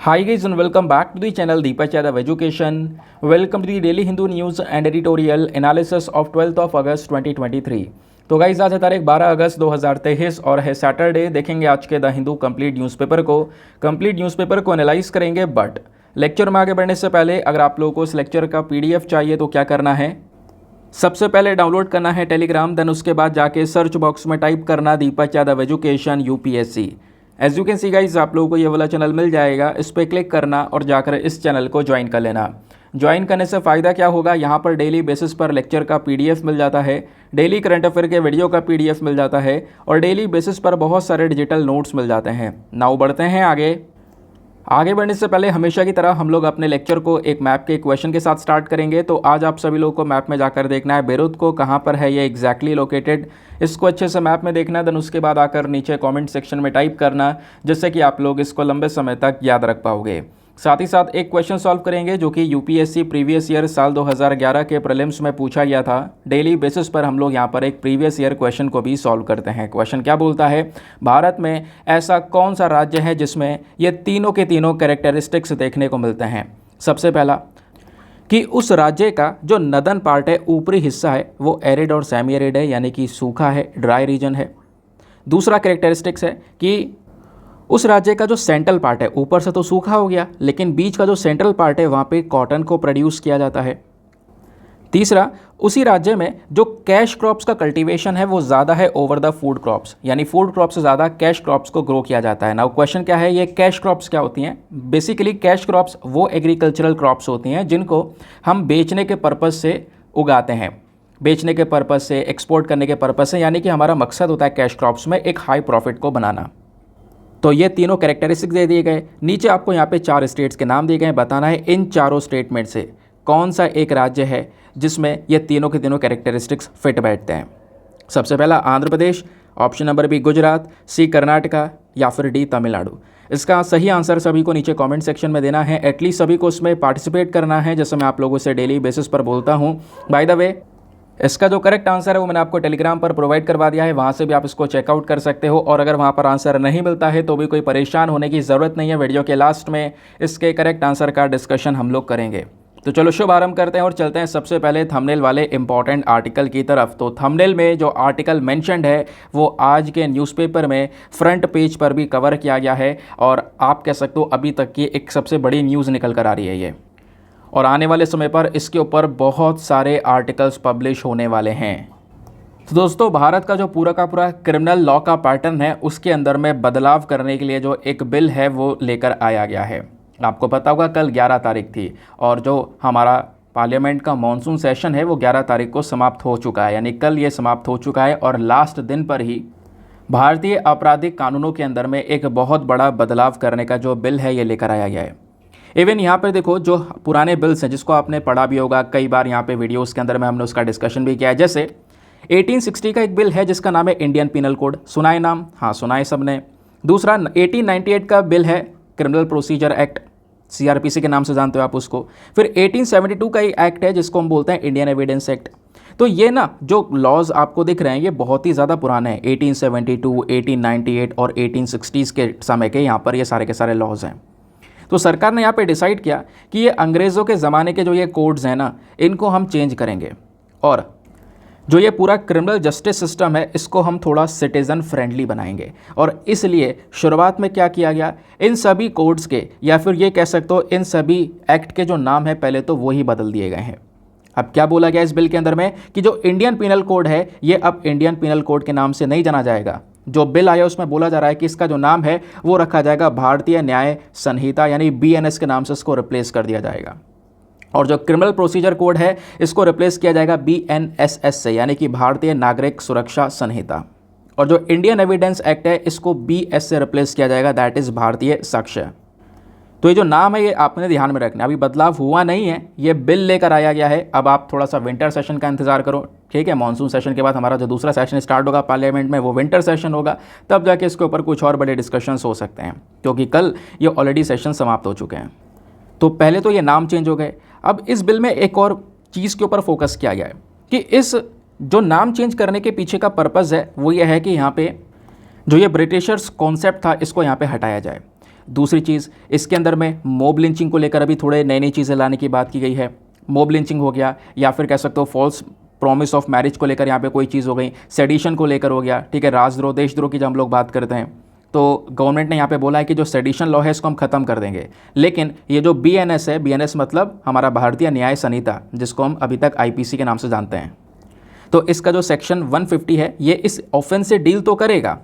Hi guys and welcome back to the channel Deepak Yadav Education. Welcome to the Daily Hindu News and Editorial Analysis of 12th of August 2023. तो guys आज है तारीख 12 अगस्त 2023 और है Saturday. देखेंगे आज के द हिंदू कंप्लीट न्यूज़पेपर को एनालाइज करेंगे। बट लेक्चर में आगे बढ़ने से पहले अगर आप लोगों को इस लेक्चर का पीडीएफ चाहिए तो क्या करना है, सबसे पहले डाउनलोड करना है टेलीग्राम, देन उसके बाद जाके सर्च बॉक्स में टाइप करना Deepak Yadav education UPSC. As you can see guys आप लोगों को ये वाला चैनल मिल जाएगा, इस पर क्लिक करना और जाकर इस चैनल को ज्वाइन कर लेना। ज्वाइन करने से फ़ायदा क्या होगा, यहाँ पर डेली बेसिस पर लेक्चर का पीडीएफ मिल जाता है, डेली करंट अफेयर के वीडियो का पीडीएफ मिल जाता है और डेली बेसिस पर बहुत सारे डिजिटल नोट्स मिल जाते हैं। नाउ बढ़ते हैं आगे बढ़ने से पहले हमेशा की तरह हम लोग अपने लेक्चर को एक मैप के क्वेश्चन के साथ स्टार्ट करेंगे। तो आज आप सभी लोगों को मैप में जाकर देखना है बेरूत को कहाँ पर है ये एग्जैक्टली लोकेटेड, इसको अच्छे से मैप में देखना। देन उसके बाद आकर नीचे कमेंट सेक्शन में टाइप करना, जिससे कि आप लोग इसको लंबे समय तक याद रख पाओगे। साथ ही साथ एक क्वेश्चन सॉल्व करेंगे जो कि यूपीएससी प्रीवियस ईयर साल 2011 के प्रीलिम्स में पूछा गया था। डेली बेसिस पर हम लोग यहाँ पर एक प्रीवियस ईयर क्वेश्चन को भी सॉल्व करते हैं। क्वेश्चन क्या बोलता है, भारत में ऐसा कौन सा राज्य है जिसमें ये तीनों के तीनों कैरेक्टरिस्टिक्स देखने को मिलते हैं। सबसे पहला कि उस राज्य का जो नदन पार्ट है, ऊपरी हिस्सा है, वो एरिड और सेमी एरिड है, यानी कि सूखा है, ड्राई रीजन है। दूसरा कैरेक्टरिस्टिक्स है कि उस राज्य का जो सेंट्रल पार्ट है, ऊपर से तो सूखा हो गया लेकिन बीच का जो सेंट्रल पार्ट है वहाँ पे कॉटन को प्रोड्यूस किया जाता है। तीसरा, उसी राज्य में जो कैश क्रॉप्स का कल्टीवेशन है वो ज़्यादा है ओवर द फूड क्रॉप्स, यानी फूड क्रॉप्स से ज़्यादा कैश क्रॉप्स को ग्रो किया जाता है। नाउ क्वेश्चन क्या है, ये कैश क्रॉप्स क्या होती हैं। बेसिकली कैश क्रॉप्स वो एग्रीकल्चरल क्रॉप्स होती हैं जिनको हम बेचने के पर्पज़ से उगाते हैं, बेचने के पर्पज़ से, एक्सपोर्ट करने के पर्पज़ से, यानी कि हमारा मकसद होता है कैश क्रॉप्स में एक हाई प्रॉफिट को बनाना। तो ये तीनों कैरेक्टरिस्टिक्स दे दिए गए। नीचे आपको यहाँ पे 4 स्टेट्स के नाम दिए गए हैं, बताना है इन चारों स्टेट में से कौन सा एक राज्य है जिसमें ये तीनों के तीनों कैरेक्टरिस्टिक्स फिट बैठते हैं। सबसे पहला Andhra Pradesh, option number B Gujarat, सी कर्नाटका या फिर डी तमिलनाडु। इसका सही आंसर सभी को नीचे कमेंट सेक्शन में देना है, एटलीस्ट सभी को इसमें पार्टिसिपेट करना है, जैसे मैं आप लोगों से डेली बेसिस पर बोलता हूँ। बाय द वे इसका जो करेक्ट आंसर है वो मैंने आपको टेलीग्राम पर प्रोवाइड करवा दिया है, वहाँ से भी आप इसको चेकआउट कर सकते हो। और अगर वहाँ पर आंसर नहीं मिलता है तो भी कोई परेशान होने की ज़रूरत नहीं है, वीडियो के लास्ट में इसके करेक्ट आंसर का डिस्कशन हम लोग करेंगे। तो चलो शुभ आरंभ करते हैं और चलते हैं सबसे पहले थंबनेल वाले इंपॉर्टेंट आर्टिकल की तरफ। तो थंबनेल में जो आर्टिकल मेंशन्ड है वो आज के न्यूज़पेपर में फ्रंट पेज पर भी कवर किया गया है और आप कह सकते हो अभी तक की एक सबसे बड़ी न्यूज़ निकल कर आ रही है ये, और आने वाले समय पर इसके ऊपर बहुत सारे आर्टिकल्स पब्लिश होने वाले हैं। तो दोस्तों, भारत का जो पूरा का पूरा क्रिमिनल लॉ का पैटर्न है उसके अंदर में बदलाव करने के लिए जो एक बिल है वो लेकर आया गया है। आपको पता होगा कल 11 तारीख थी और जो हमारा पार्लियामेंट का मॉनसून सेशन है वो 11 तारीख को समाप्त हो चुका है, यानी कल ये समाप्त हो चुका है। और लास्ट दिन पर ही भारतीय आपराधिक कानूनों के अंदर में एक बहुत बड़ा बदलाव करने का जो बिल है ये लेकर आया गया है। इवन यहाँ पर देखो जो पुराने बिल्स हैं जिसको आपने पढ़ा भी होगा कई बार, यहाँ पे वीडियोस के अंदर में हमने उसका डिस्कशन भी किया है। जैसे 1860 का एक बिल है जिसका नाम है इंडियन पिनल कोड, सुना है नाम? हाँ सुना है सबने। दूसरा 1898 का बिल है क्रिमिनल प्रोसीजर एक्ट, CRPC के नाम से जानते हो आप उसको। फिर 1872 का एक एक्ट है जिसको हम बोलते हैं इंडियन एविडेंस एक्ट। तो ये ना जो लॉज आपको दिख रहे हैं ये बहुत ही ज़्यादा पुराने हैं, 1872, 1898 और 1860s के समय के यहाँ पर ये सारे के सारे लॉज हैं। तो सरकार ने यहाँ पे डिसाइड किया कि ये अंग्रेज़ों के ज़माने के जो ये कोड्स हैं ना इनको हम चेंज करेंगे और जो ये पूरा क्रिमिनल जस्टिस सिस्टम है इसको हम थोड़ा सिटीज़न फ्रेंडली बनाएंगे। और इसलिए शुरुआत में क्या किया गया, इन सभी कोड्स के या फिर ये कह सकते हो इन सभी एक्ट के जो नाम है पहले तो वही बदल दिए गए हैं। अब क्या बोला गया इस बिल के अंदर में कि जो इंडियन पिनल कोड है ये अब इंडियन पिनल कोड के नाम से नहीं जाना जाएगा। जो बिल आया उसमें बोला जा रहा है कि इसका जो नाम है वो रखा जाएगा भारतीय न्याय संहिता, यानी BNS के नाम से इसको रिप्लेस कर दिया जाएगा। और जो क्रिमिनल प्रोसीजर कोड है इसको रिप्लेस किया जाएगा BNSS से, यानी कि भारतीय नागरिक सुरक्षा संहिता। और जो इंडियन एविडेंस एक्ट है इसको BS से रिप्लेस किया जाएगा, दैट इज़ भारतीय साक्ष्य। तो ये जो नाम है ये आपने ध्यान में रखना, अभी बदलाव हुआ नहीं है, ये बिल लेकर आया गया है। अब आप थोड़ा सा विंटर सेशन का इंतजार करो, ठीक है। मॉनसून सेशन के बाद हमारा जो दूसरा सेशन स्टार्ट होगा पार्लियामेंट में वो विंटर सेशन होगा, तब जाके इसके ऊपर कुछ और बड़े डिस्कशंस हो सकते हैं, क्योंकि कल ये ऑलरेडी सेशन समाप्त हो चुके हैं। तो पहले तो ये नाम चेंज हो गए। अब इस बिल में एक और चीज़ के ऊपर फोकस किया गया है कि इस जो नाम चेंज करने के पीछे का पर्पज़ है वो ये है कि यहाँ पे जो ये ब्रिटिशर्स कॉन्सेप्ट था इसको यहाँ पे हटाया जाए। दूसरी चीज़, इसके अंदर में मॉब लिंचिंग को लेकर अभी थोड़े नई नई चीज़ें लाने की बात की गई है। मॉब लिंचिंग हो गया, या फिर कह सकते हो फॉल्स प्रॉमिस ऑफ मैरिज को लेकर यहाँ पे कोई चीज़ हो गई, सेडिशन को लेकर हो गया, ठीक है, राजद्रोह देशद्रोह की जब हम लोग बात करते हैं तो गवर्नमेंट ने यहाँ पे बोला है कि जो सेडिशन लॉ है इसको हम ख़त्म कर देंगे। लेकिन ये जो BNS है, BNS मतलब हमारा भारतीय न्याय संहिता, जिसको हम अभी तक IPC के नाम से जानते हैं, तो इसका जो सेक्शन 150 है ये इस ऑफेंस से डील तो करेगा,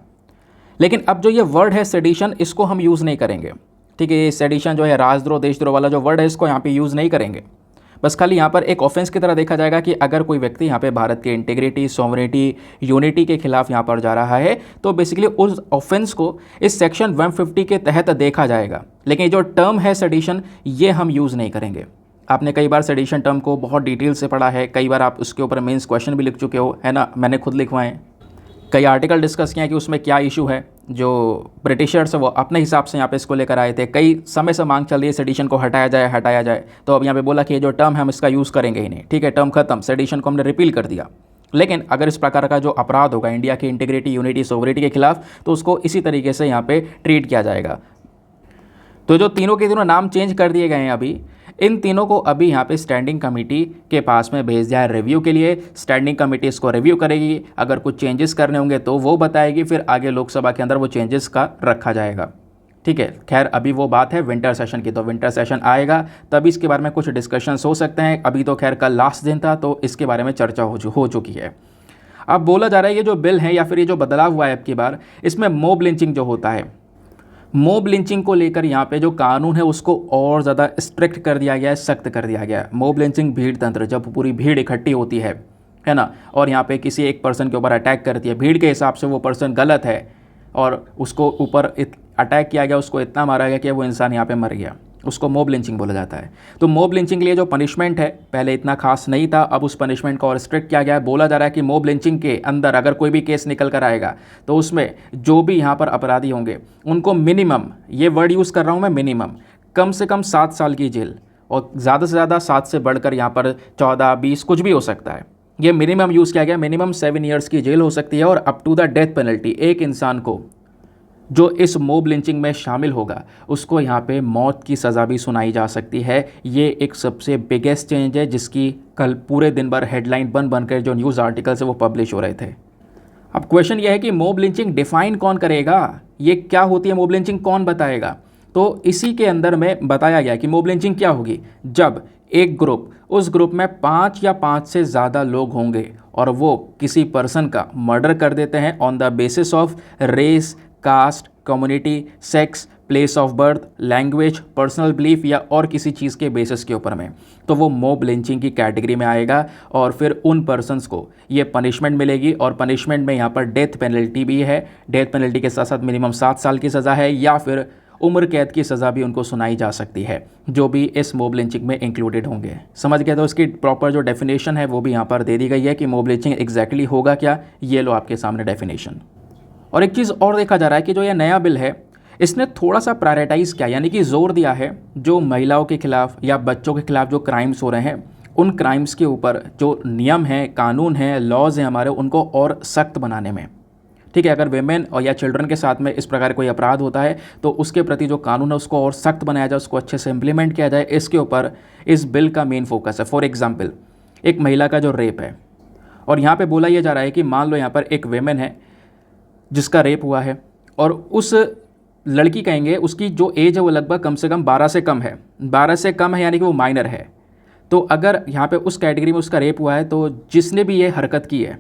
लेकिन अब जो ये वर्ड है सेडिशन, इसको हम यूज़ नहीं करेंगे, ठीक है। ये सेडिशन जो है, राजद्रोह देशद्रोह वाला जो वर्ड है, इसको यहाँ पे यूज़ नहीं करेंगे। बस खाली यहाँ पर एक ऑफेंस की तरह देखा जाएगा कि अगर कोई व्यक्ति यहाँ पे भारत के इंटीग्रिटी, सॉवरेनिटी, यूनिटी के खिलाफ यहाँ पर जा रहा है तो बेसिकली उस ऑफेंस को इस सेक्शन 150 के तहत देखा जाएगा। लेकिन जो टर्म है सेडिशन, ये हम यूज़ नहीं करेंगे। आपने कई बार सेडिशन टर्म को बहुत डिटेल से पढ़ा है, कई बार आप उसके ऊपर मेंस क्वेश्चन भी लिख चुके हो, है ना, मैंने खुद लिखवाए, कई आर्टिकल डिस्कस किए हैं कि उसमें क्या इशू है। जो ब्रिटिशर्स है वो अपने हिसाब से यहाँ पे इसको लेकर आए थे, कई समय से मांग चल रही है सेडिशन को हटाया जाए, तो अब यहाँ पे बोला कि ये जो टर्म है हम इसका यूज़ करेंगे ही नहीं, ठीक है, टर्म खत्म, सेडिशन को हमने रिपील कर दिया। लेकिन अगर इस प्रकार का जो अपराध होगा इंडिया की इंटीग्रिटी, यूनिटी, सॉवरेनिटी के खिलाफ, तो उसको इसी तरीके से यहाँ पे ट्रीट किया जाएगा। तो जो तीनों के तीनों नाम चेंज कर दिए गए हैं अभी, इन तीनों को अभी यहाँ पे स्टैंडिंग कमेटी के पास में भेज दिया है रिव्यू के लिए। स्टैंडिंग कमेटी इसको रिव्यू करेगी, अगर कुछ चेंजेस करने होंगे तो वो बताएगी, फिर आगे लोकसभा के अंदर वो चेंजेस का रखा जाएगा, ठीक है। खैर अभी वो बात है विंटर सेशन की, तो विंटर सेशन आएगा तभी इसके बारे में कुछ डिस्कशंस हो सकते हैं। अभी तो खैर कल लास्ट दिन था तो इसके बारे में चर्चा हो चुकी है। अब बोला जा रहा है ये जो बिल है या फिर ये जो बदलाव हुआ है अब की बार, इसमें मॉब लिंचिंग जो होता है, मॉब लिंचिंग को लेकर यहाँ पे जो कानून है उसको और ज़्यादा स्ट्रिक्ट कर दिया गया है, सख्त कर दिया गया है। मॉब लिंचिंग भीड़ तंत्र, जब पूरी भीड़ इकट्ठी होती है ना, और यहाँ पे किसी एक पर्सन के ऊपर अटैक करती है, भीड़ के हिसाब से वो पर्सन गलत है और उसको ऊपर अटैक किया गया, उसको इतना मारा गया कि वो इंसान यहाँ पे मर गया, उसको मॉब लिंचिंग बोला जाता है। तो मॉब लिंचिंग के लिए जो पनिशमेंट है पहले इतना खास नहीं था, अब उस पनिशमेंट को और स्ट्रिक्ट किया गया है। बोला जा रहा है कि मॉब लिंचिंग के अंदर अगर कोई भी केस निकल कर आएगा तो उसमें जो भी यहाँ पर अपराधी होंगे उनको मिनिमम, ये वर्ड यूज़ कर रहा हूँ मैं, मिनिमम कम से कम 7 साल की जेल, और ज़्यादा से ज़्यादा 7 से बढ़कर यहाँ पर 14, 20 कुछ भी हो सकता है। ये मिनिमम यूज़ किया गया, मिनिमम 7 ईयर्स की जेल हो सकती है, और up to the death penalty, एक इंसान को जो इस मॉब लिंचिंग में शामिल होगा उसको यहाँ पे मौत की सज़ा भी सुनाई जा सकती है। ये एक सबसे बिगेस्ट चेंज है जिसकी कल पूरे दिन भर हेडलाइन बन कर जो न्यूज़ आर्टिकल्स है वो पब्लिश हो रहे थे। अब क्वेश्चन ये है कि मॉब लिंचिंग डिफ़ाइन कौन करेगा, ये क्या होती है मॉब लिंचिंग, कौन बताएगा। तो इसी के अंदर में बताया गया कि मॉब लिंचिंग क्या होगी, जब एक ग्रुप, उस ग्रुप में 5 या 5 से ज़्यादा लोग होंगे और वो किसी पर्सन का मर्डर कर देते हैं on the basis of race, caste, community, sex, place of birth, language, personal belief या और किसी चीज़ के बेसिस के ऊपर में, तो वो मॉब लिंचिंग की कैटेगरी में आएगा। और फिर उन पर्सन्स को ये पनिशमेंट मिलेगी, और पनिशमेंट में यहाँ पर डेथ पेनल्टी भी है। डेथ पेनल्टी के साथ साथ मिनिमम 7 साल की सज़ा है, या फिर उम्र कैद की सज़ा भी उनको सुनाई जा सकती है, जो भी इस मॉब लिंचिंग में इंक्लूडेड होंगे। समझ गए। तो इसकी प्रॉपर जो डेफिनेशन है वो भी यहाँ पर दे दी गई है कि मॉब लिंचिंग एग्जैक्टली होगा क्या, ये लो आपके सामने डेफिनेशन। और एक चीज़ और देखा जा रहा है कि जो ये नया बिल है इसने थोड़ा सा प्रायोरिटाइज़ किया, यानी कि जोर दिया है जो महिलाओं के खिलाफ या बच्चों के खिलाफ जो क्राइम्स हो रहे हैं उन क्राइम्स के ऊपर जो नियम हैं, कानून हैं, लॉज हैं हमारे, उनको और सख्त बनाने में। ठीक है, अगर वेमेन और या चिल्ड्रन के साथ में इस प्रकार कोई अपराध होता है तो उसके प्रति जो कानून है उसको और सख्त बनाया जाए, उसको अच्छे से इम्प्लीमेंट किया जाए, इसके ऊपर इस बिल का मेन फोकस है। फॉर एग्जाम्पल, एक महिला का जो रेप है, और यहाँ पर बोला यह जा रहा है कि मान लो यहाँ पर एक वेमेन है जिसका रेप हुआ है, और उस लड़की कहेंगे उसकी जो एज है वो लगभग कम से कम 12 से कम है, 12 से कम है, यानी कि वो माइनर है। तो अगर यहाँ पे उस कैटेगरी में उसका रेप हुआ है तो जिसने भी ये हरकत की है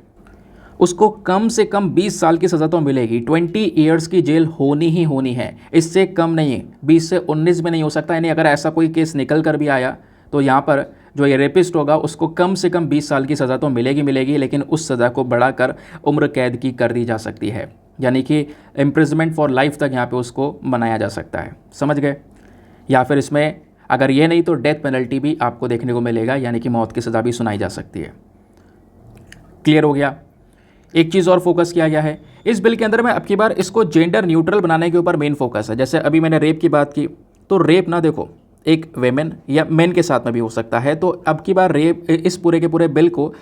उसको कम से कम 20 साल की सज़ा तो मिलेगी, 20 ईयर्स की जेल होनी ही होनी है, इससे कम नहीं, 20 से 19 में नहीं हो सकता। यानी अगर ऐसा कोई केस निकल कर भी आया तो यहाँ पर जो ये रेपिस्ट होगा उसको कम से कम 20 साल की सज़ा तो मिलेगी, लेकिन उस सज़ा को बढ़ाकर उम्र कैद की कर दी जा सकती है, यानी कि इम्प्रिजमेंट फॉर लाइफ तक यहाँ पे उसको बनाया जा सकता है। समझ गए। या फिर इसमें अगर ये नहीं तो डेथ पेनल्टी भी आपको देखने को मिलेगा, यानी कि मौत की सज़ा भी सुनाई जा सकती है। क्लियर हो गया। एक चीज़ और फोकस किया गया है इस बिल के अंदर में, अब की बार इसको जेंडर न्यूट्रल बनाने के ऊपर मेन फोकस है। जैसे अभी मैंने रेप की बात की, तो रेप ना देखो एक वेमेन या मेन के साथ में भी हो सकता है, तो अब की बार रेप, इस पूरे के पूरे बिल को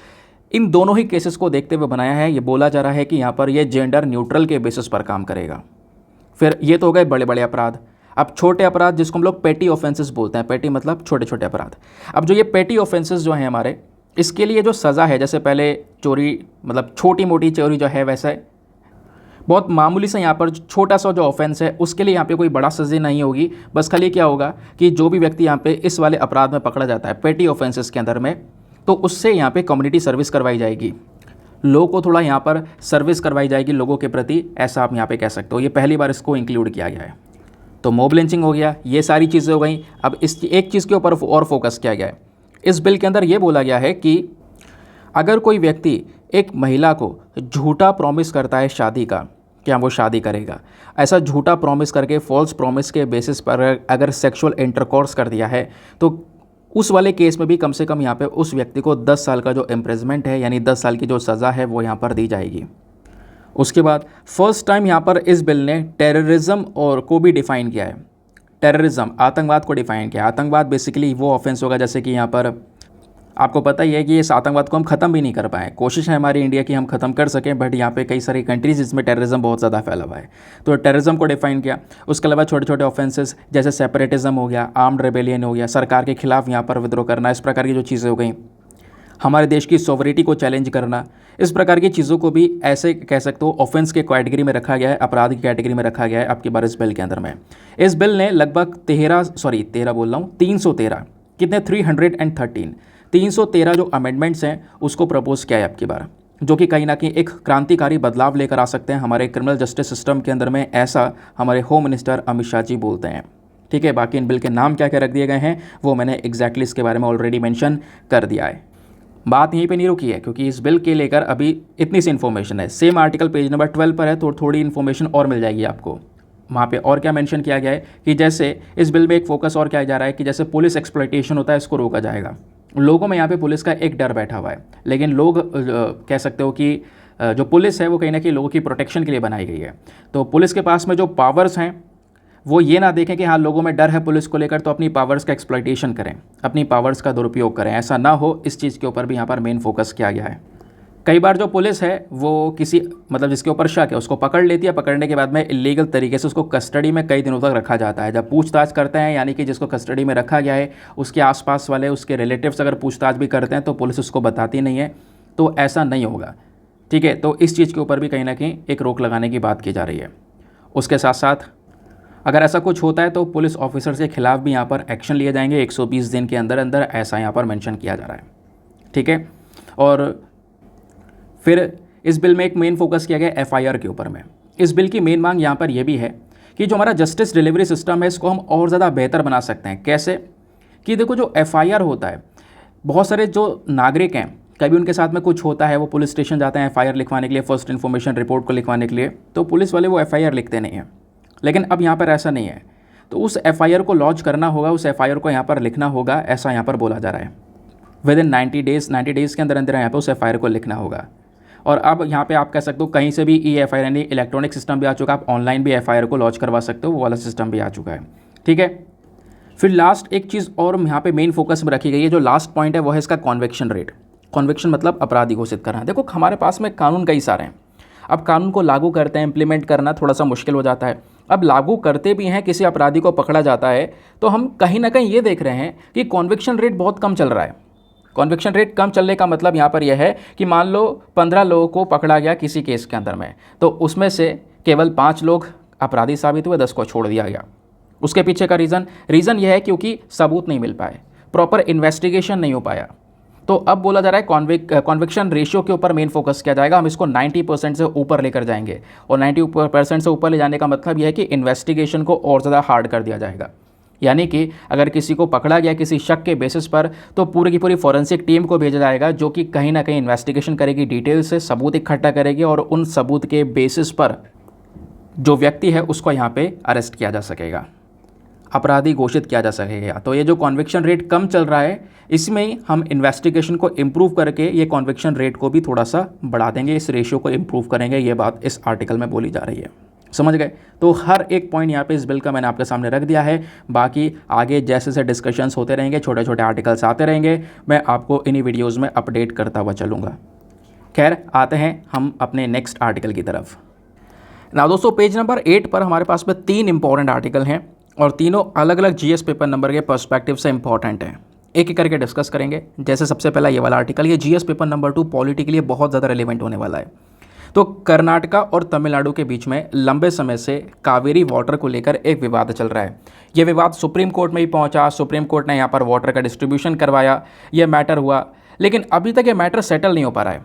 इन दोनों ही केसेस को देखते हुए बनाया है। ये बोला जा रहा है कि यहाँ पर ये जेंडर न्यूट्रल के बेसिस पर काम करेगा। फिर ये तो हो गए बड़े बड़े अपराध। अब छोटे अपराध जिसको हम लोग पेटी ऑफेंसेस बोलते हैं, पेटी मतलब छोटे छोटे अपराध। अब जो ये पेटी ऑफेंसेस जो हैं हमारे, इसके लिए जो सज़ा है, जैसे पहले चोरी मतलब छोटी मोटी चोरी जो है, वैसे बहुत मामूली से यहाँ पर छोटा सा जो ऑफेंस है उसके लिए यहाँ पे कोई बड़ा सज़ा नहीं होगी। बस खाली क्या होगा कि जो भी व्यक्ति यहाँ पे इस वाले अपराध में पकड़ा जाता है पेटी ऑफेंसेस के अंदर में, तो उससे यहाँ पे कम्युनिटी सर्विस करवाई जाएगी, लोगों को थोड़ा यहाँ पर सर्विस करवाई जाएगी लोगों के प्रति, ऐसा आप यहाँ पे कह सकते हो। ये पहली बार इसको इंक्लूड किया गया है। तो मॉब लिंचिंग हो गया, ये सारी चीज़ें हो गई। अब इस एक चीज़ के ऊपर और फोकस किया गया है। इस बिल के अंदर ये बोला गया है कि अगर कोई व्यक्ति एक महिला को झूठा प्रॉमिस करता है शादी का, क्या वो शादी करेगा, ऐसा झूठा प्रॉमिस करके फॉल्स प्रॉमिस के बेसिस पर अगर सेक्सुअल इंटरकोर्स कर दिया है, तो उस वाले केस में भी कम से कम यहाँ पे उस व्यक्ति को 10 साल का जो इम्प्रिजमेंट है, यानी 10 साल की जो सज़ा है वो यहाँ पर दी जाएगी। उसके बाद फर्स्ट टाइम यहाँ पर इस बिल ने टेररिज्म और को भी डिफ़ाइन किया है। टेररिज्म, आतंकवाद को डिफ़ाइन किया। आतंकवाद बेसिकली वो ऑफेंस होगा, जैसे कि यहाँ पर आपको पता ही है कि इस आतंकवाद को हम ख़त्म भी नहीं कर पाए। कोशिश है हमारी इंडिया की हम ख़त्म कर सकें, बट यहाँ पे कई सारी कंट्रीज़ जिसमें टेररिज्म बहुत ज़्यादा फैला हुआ है, तो टेररिज्म को डिफाइन किया। उसके अलावा छोटे छोटे ऑफेंसेस जैसे सेपरेटिज्म हो गया, आर्म्ड रेबेलियन हो गया, सरकार के खिलाफ यहाँ पर विद्रोह करना, इस प्रकार की जो चीज़ें हो गई, हमारे देश की सॉवरिटी को चैलेंज करना, इस प्रकार की चीज़ों को भी ऐसे कह सकते हो ऑफेंस के कैटेगरी में रखा गया है, अपराध की कैटेगरी में रखा गया है आपकी बार इस बिल के अंदर में। इस बिल ने लगभग 313 कितने 313 जो अमेंडमेंट्स हैं उसको प्रपोज किया है आपकी बार, जो कि कहीं ना कहीं एक क्रांतिकारी बदलाव लेकर आ सकते हैं हमारे क्रिमिनल जस्टिस सिस्टम के अंदर में, ऐसा हमारे होम मिनिस्टर अमित शाह जी बोलते हैं। ठीक है, बाकी इन बिल के नाम क्या क्या रख दिए गए हैं वो मैंने एग्जैक्टली इसके बारे में ऑलरेडी मेंशन कर दिया है। बात यहीं पे नहीं रुकी है, क्योंकि इस बिल के लेकर अभी इतनी सी इन्फॉर्मेशन है। सेम आर्टिकल पेज नंबर 12 पर है, तो थोड़ी इन्फॉर्मेशन और मिल जाएगी आपको वहाँ पे। और क्या मेंशन किया गया है कि जैसे इस बिल में एक फोकस और किया जा रहा है कि जैसे पुलिस एक्सप्लॉयटेशन होता है, इसको रोका जाएगा। लोगों में यहाँ पे पुलिस का एक डर बैठा हुआ है, लेकिन लोग कह सकते हो कि जो पुलिस है वो कहीं ना कहीं लोगों की प्रोटेक्शन के लिए बनाई गई है। तो पुलिस के पास में जो पावर्स हैं वो ये ना देखें कि हाँ लोगों में डर है पुलिस को लेकर, तो अपनी पावर्स का एक्सप्लॉयटेशन करें, अपनी पावर्स का दुरुपयोग करें, ऐसा ना हो, इस चीज़ के ऊपर भी यहाँ पर मेन फोकस किया गया है। कई बार जो पुलिस है वो किसी मतलब जिसके ऊपर शक है उसको पकड़ लेती है, पकड़ने के बाद में इलीगल तरीके से उसको कस्टडी में कई दिनों तक रखा जाता है। जब पूछताछ करते हैं, यानी कि जिसको कस्टडी में रखा गया है उसके आसपास वाले उसके रिलेटिव्स अगर पूछताछ भी करते हैं तो पुलिस उसको बताती नहीं है, तो ऐसा नहीं होगा। ठीक है, तो इस चीज़ के ऊपर भी कहीं ना कहीं एक रोक लगाने की बात की जा रही है। उसके साथ साथ अगर ऐसा कुछ होता है तो पुलिस ऑफिसर्स के खिलाफ भी यहाँ पर एक्शन लिए जाएंगे 120 दिन के अंदर अंदर, ऐसा यहाँ पर मेंशन किया जा रहा है। ठीक है, और फिर इस बिल में एक मेन फोकस किया गया एफआईआर के ऊपर में। इस बिल की मेन मांग यहाँ पर यह भी है कि जो हमारा जस्टिस डिलीवरी सिस्टम है इसको हम और ज़्यादा बेहतर बना सकते हैं। कैसे कि देखो, जो एफआईआर होता है, बहुत सारे जो नागरिक हैं कभी उनके साथ में कुछ होता है, वो पुलिस स्टेशन जाते हैं एफआईआर लिखवाने के लिए, फर्स्ट इन्फॉर्मेशन रिपोर्ट को लिखवाने के लिए, तो पुलिस वाले वो एफआईआर लिखते नहीं हैं। लेकिन अब यहाँ पर ऐसा नहीं है, तो उस एफआईआर को लॉन्च करना होगा, उस एफआईआर को यहाँ पर लिखना होगा, ऐसा यहाँ पर बोला जा रहा है। विद इन 90 डेज़ के अंदर अंदर यहाँ पर उस एफआईआर को लिखना होगा। और अब यहाँ पे आप कह सकते हो कहीं से भी ई एफआईआर यानी इलेक्ट्रॉनिक सिस्टम भी आ चुका है, आप ऑनलाइन भी एफआईआर को लॉन्च करवा सकते हो, वो वाला सिस्टम भी आ चुका है। ठीक है, फिर लास्ट एक चीज़ और यहाँ पे मेन फोकस में रखी गई है, जो लास्ट पॉइंट है वो है इसका कॉन्विक्शन रेट। कॉन्विक्शन मतलब अपराधी घोषित करना। देखो, हमारे पास में कानून कई सारे हैं, अब कानून को लागू करते हैं, इम्प्लीमेंट करना थोड़ा सा मुश्किल हो जाता है। अब लागू करते भी हैं, किसी अपराधी को पकड़ा जाता है, तो हम कहीं ना कहीं ये देख रहे हैं कि कॉन्विक्शन रेट बहुत कम चल रहा है। कॉन्विक्शन रेट कम चलने का मतलब यहाँ पर यह है कि मान लो 15 लोगों को पकड़ा गया किसी केस के अंदर में, तो उसमें से केवल 5 लोग अपराधी साबित हुए, 10 को छोड़ दिया गया। उसके पीछे का रीज़न यह है क्योंकि सबूत नहीं मिल पाए, प्रॉपर इन्वेस्टिगेशन नहीं हो पाया। तो अब बोला जा रहा है कॉन्विक्शन रेशियो के ऊपर मेन फोकस किया जाएगा, हम इसको 90% से ऊपर लेकर जाएंगे। और 90% से ऊपर ले जाने का मतलब यह है कि इन्वेस्टिगेशन को और ज़्यादा हार्ड कर दिया जाएगा। यानी कि अगर किसी को पकड़ा गया किसी शक के बेसिस पर, तो पूरी की पूरी फॉरेंसिक टीम को भेजा जाएगा, जो कि कहीं ना कहीं इन्वेस्टिगेशन करेगी, डिटेल से सबूत इकट्ठा करेगी, और उन सबूत के बेसिस पर जो व्यक्ति है उसको यहाँ पे अरेस्ट किया जा सकेगा, अपराधी घोषित किया जा सकेगा। तो ये जो कॉन्विक्शन रेट कम चल रहा है, इसमें हम इन्वेस्टिगेशन को इम्प्रूव करके ये कॉन्विक्शन रेट को भी थोड़ा सा बढ़ा देंगे, इस रेशियो को इम्प्रूव करेंगे। ये बात इस आर्टिकल में बोली जा रही है, समझ गए। तो हर एक पॉइंट यहाँ पे इस बिल का मैंने आपके सामने रख दिया है। बाकी आगे जैसे जैसे डिस्कशंस होते रहेंगे, छोटे छोटे आर्टिकल्स आते रहेंगे, मैं आपको इन्हीं वीडियोज़ में अपडेट करता हुआ चलूँगा। खैर, आते हैं हम अपने नेक्स्ट आर्टिकल की तरफ। ना दोस्तों, पेज नंबर 8 पर हमारे पास में 3 इंपॉर्टेंट आर्टिकल हैं, और तीनों अलग अलग जीएस पेपर नंबर के पर्सपेक्टिव से इंपॉर्टेंट हैं। एक एक करके डिस्कस करेंगे। जैसे सबसे पहला ये वाला आर्टिकल, ये जीएस पेपर नंबर 2 पॉलिटी के लिए बहुत ज़्यादा रिलेवेंट होने वाला है। तो कर्नाटका और तमिलनाडु के बीच में लंबे समय से कावेरी वाटर को लेकर एक विवाद चल रहा है। ये विवाद सुप्रीम कोर्ट में ही पहुंचा, सुप्रीम कोर्ट ने यहाँ पर वाटर का डिस्ट्रीब्यूशन करवाया, ये मैटर हुआ, लेकिन अभी तक ये मैटर सेटल नहीं हो पा रहा है।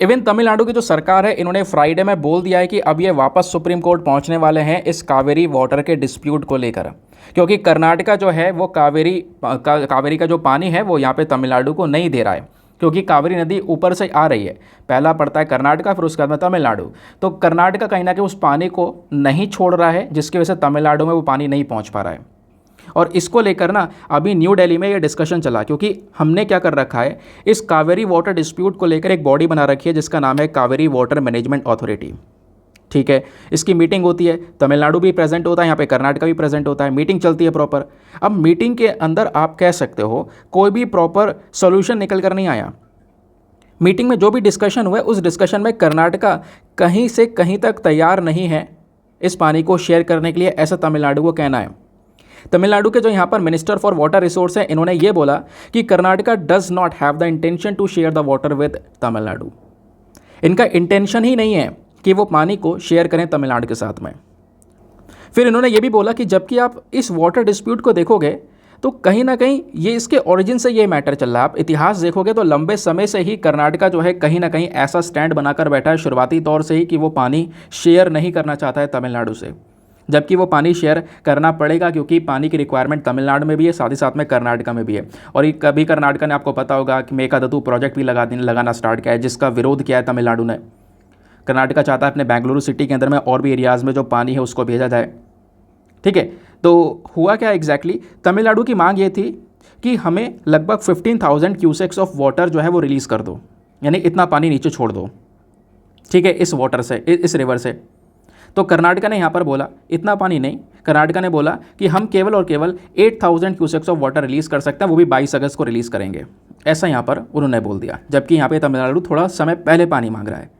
इवन तमिलनाडु की जो सरकार है, इन्होंने फ्राइडे में बोल दिया है कि अब ये वापस सुप्रीम कोर्ट पहुंचने वाले हैं इस कावेरी वाटर के डिस्प्यूट को लेकर, क्योंकि कर्नाटका जो है वो कावेरी का जो पानी है वो यहाँ पे तमिलनाडु को नहीं दे रहा है, क्योंकि कावेरी नदी ऊपर से आ रही है। पहला पड़ता है कर्नाटका, फिर उसके बाद में तमिलनाडु। तो कर्नाटका कहीं ना कहीं उस पानी को नहीं छोड़ रहा है, जिसकी वजह से तमिलनाडु में वो पानी नहीं पहुंच पा रहा है। और इसको लेकर ना अभी न्यू दिल्ली में ये डिस्कशन चला, क्योंकि हमने क्या कर रखा है, इस कावेरी वाटर डिस्प्यूट को लेकर एक बॉडी बना रखी है जिसका नाम है कावेरी वाटर मैनेजमेंट अथॉरिटी। ठीक है, इसकी मीटिंग होती है, तमिलनाडु भी प्रेजेंट होता है, यहाँ पे कर्नाटका भी प्रेजेंट होता है, मीटिंग चलती है प्रॉपर। अब मीटिंग के अंदर आप कह सकते हो कोई भी प्रॉपर सोल्यूशन निकल कर नहीं आया। मीटिंग में जो भी डिस्कशन हुआ है, उस डिस्कशन में कर्नाटका कहीं से कहीं तक तैयार नहीं है इस पानी को शेयर करने के लिए, ऐसा तमिलनाडु को कहना है। तमिलनाडु के जो यहाँ पर मिनिस्टर फॉर वाटर रिसोर्स हैं, इन्होंने ये बोला कि Karnataka does not have the intention to share the water with Tamil Nadu. इनका इंटेंशन ही नहीं है कि वो पानी को शेयर करें तमिलनाडु के साथ में। फिर इन्होंने ये भी बोला कि जबकि आप इस वाटर डिस्प्यूट को देखोगे तो कहीं ना कहीं ये इसके ओरिजिन से ये मैटर चल रहा है। आप इतिहास देखोगे तो लंबे समय से ही कर्नाटका जो है कहीं ना कहीं ऐसा स्टैंड बनाकर बैठा है शुरुआती तौर से ही कि वो पानी शेयर नहीं करना चाहता है तमिलनाडु से, जबकि वो पानी शेयर करना पड़ेगा, क्योंकि पानी की रिक्वायरमेंट तमिलनाडु में भी है, साथ ही साथ में कर्नाटका में भी है। और ये कभी कर्नाटका ने, आपको पता होगा कि मेकादतु प्रोजेक्ट भी लगाना स्टार्ट किया है, जिसका विरोध किया है तमिलनाडु ने। कर्नाटका चाहता है अपने बेंगलुरु सिटी के अंदर में और भी एरियाज़ में जो पानी है उसको भेजा जाए। ठीक है, तो हुआ क्या एग्जैक्टली, तमिलनाडु की मांग ये थी कि हमें लगभग 15,000 क्यूसेक्स ऑफ वाटर जो है वो रिलीज़ कर दो, यानी इतना पानी नीचे छोड़ दो। ठीक है, इस वाटर से, इस रिवर से। तो कर्नाटका ने यहाँ पर बोला इतना पानी नहीं, कर्नाटका ने बोला कि हम केवल और केवल 8,000 क्यूसेक्स ऑफ वाटर रिलीज़ कर सकते हैं, वो भी 22 अगस्त को रिलीज़ करेंगे, ऐसा यहाँ पर उन्होंने बोल दिया। जबकि यहाँ पे तमिलनाडु थोड़ा समय पहले पानी मांग रहा है।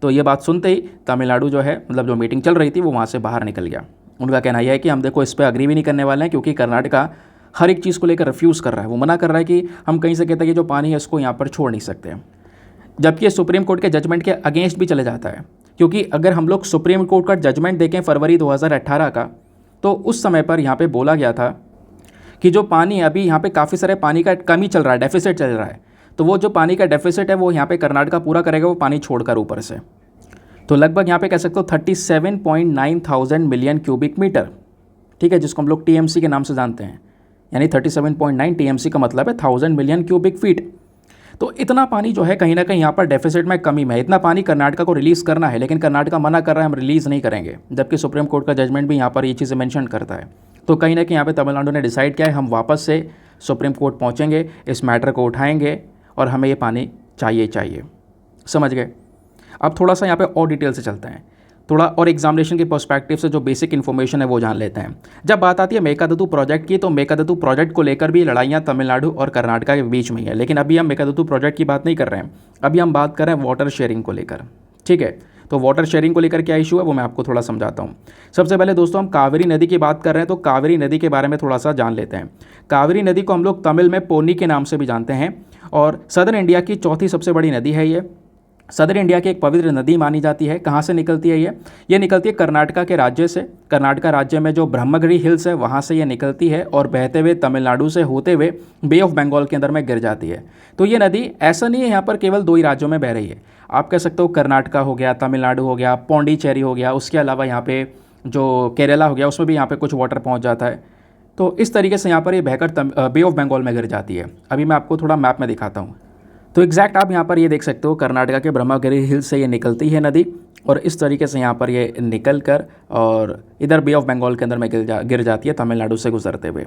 तो ये बात सुनते ही तमिलनाडु जो है, मतलब जो मीटिंग चल रही थी, वो वहाँ से बाहर निकल गया। उनका कहना यह है कि हम देखो इस पर अग्री भी नहीं करने वाले हैं, क्योंकि कर्नाटका हर एक चीज़ को लेकर रिफ्यूज़ कर रहा है। वो मना कर रहा है कि हम कहीं से कहते हैं कि जो पानी है उसको यहाँ पर छोड़ नहीं सकते, जबकि ये सुप्रीम कोर्ट के जजमेंट के अगेंस्ट भी चले जाता है। क्योंकि अगर हम लोग सुप्रीम कोर्ट का जजमेंट देखें फरवरी 2018 का, तो उस समय पर यहाँ पे बोला गया था कि जो पानी अभी यहाँ पे काफ़ी सारे पानी का कमी चल रहा है, डेफिसिट चल रहा है, तो वो जो पानी का डेफिसिट है वो यहाँ पे कर्नाटका पूरा करेगा, वो पानी छोड़कर ऊपर से। तो लगभग यहाँ पे कह सकते हो 37.9 थाउजेंड मिलियन क्यूबिक मीटर, ठीक है, जिसको हम लोग टीएमसी के नाम से जानते हैं, यानी 37.9 टीएमसी का मतलब है 1000 मिलियन क्यूबिक फीट। तो इतना पानी जो है कहीं ना कहीं यहाँ पर डेफिसिट में कमी में है। इतना पानी कर्नाटका को रिलीज़ करना है, लेकिन कर्नाटका मना कर रहा है हम रिलीज़ नहीं करेंगे, जबकि सुप्रीम कोर्ट का जजमेंट भी यहाँ पर ये चीज़ें मेंशन करता है। तो कहीं ना कहीं यहाँ पे तमिलनाडु ने डिसाइड किया है हम वापस से सुप्रीम कोर्ट पहुँचेंगे, इस मैटर को उठाएंगे और हमें ये पानी चाहिए। समझ गए? अब थोड़ा सा यहाँ पे और डिटेल से चलते हैं, थोड़ा और एग्जामिनेशन के पर्सपेक्टिव से जो बेसिक इन्फॉर्मेशन है वो जान लेते हैं। जब बात आती है मेकादतु प्रोजेक्ट की, तो मेकादतु प्रोजेक्ट को लेकर भी लड़ाइयाँ तमिलनाडु और कर्नाटका के बीच में ही है, लेकिन अभी हम मेकादतु प्रोजेक्ट की बात नहीं कर रहे हैं, अभी हम बात कर रहे हैं वाटर शेयरिंग को लेकर। ठीक है, तो वाटर शेयरिंग को लेकर क्या इशू है वो मैं आपको थोड़ा समझाता हूँ। सबसे पहले दोस्तों हम कावेरी नदी की बात कर रहे हैं, तो कावेरी नदी के बारे में थोड़ा सा जान लेते हैं। कावेरी नदी को हम लोग तमिल में पोनी के नाम से भी जानते हैं, और सदर्न इंडिया की चौथी सबसे बड़ी नदी है ये। सदर इंडिया की एक पवित्र नदी मानी जाती है। कहाँ से निकलती है ये निकलती है कर्नाटका के राज्य से। कर्नाटका राज्य में जो ब्रह्मगिरी हिल्स है वहाँ से ये निकलती है और बहते हुए तमिलनाडु से होते हुए बे ऑफ बंगाल के अंदर में गिर जाती है। तो ये नदी ऐसा नहीं है यहाँ पर केवल 2 ही राज्यों में बह रही है, आप कह सकते हो कर्नाटका हो गया, तमिलनाडु हो गया, पौंडीचेरी हो गया, उसके अलावा यहाँ पे जो केरला हो गया उसमें भी यहाँ पे कुछ वाटर पहुँच जाता है। तो इस तरीके से यहाँ पर ये बहकर बे ऑफ बंगाल में गिर जाती है। अभी मैं आपको थोड़ा मैप में दिखाता हूँ। तो एग्जैक्ट आप यहाँ पर ये देख सकते हो कर्नाटका के ब्रह्मगिरी हिल्स से ये निकलती है नदी, और इस तरीके से यहाँ पर ये निकल कर और इधर बे ऑफ बंगाल के अंदर में गिर जाती है तमिलनाडु से गुजरते हुए।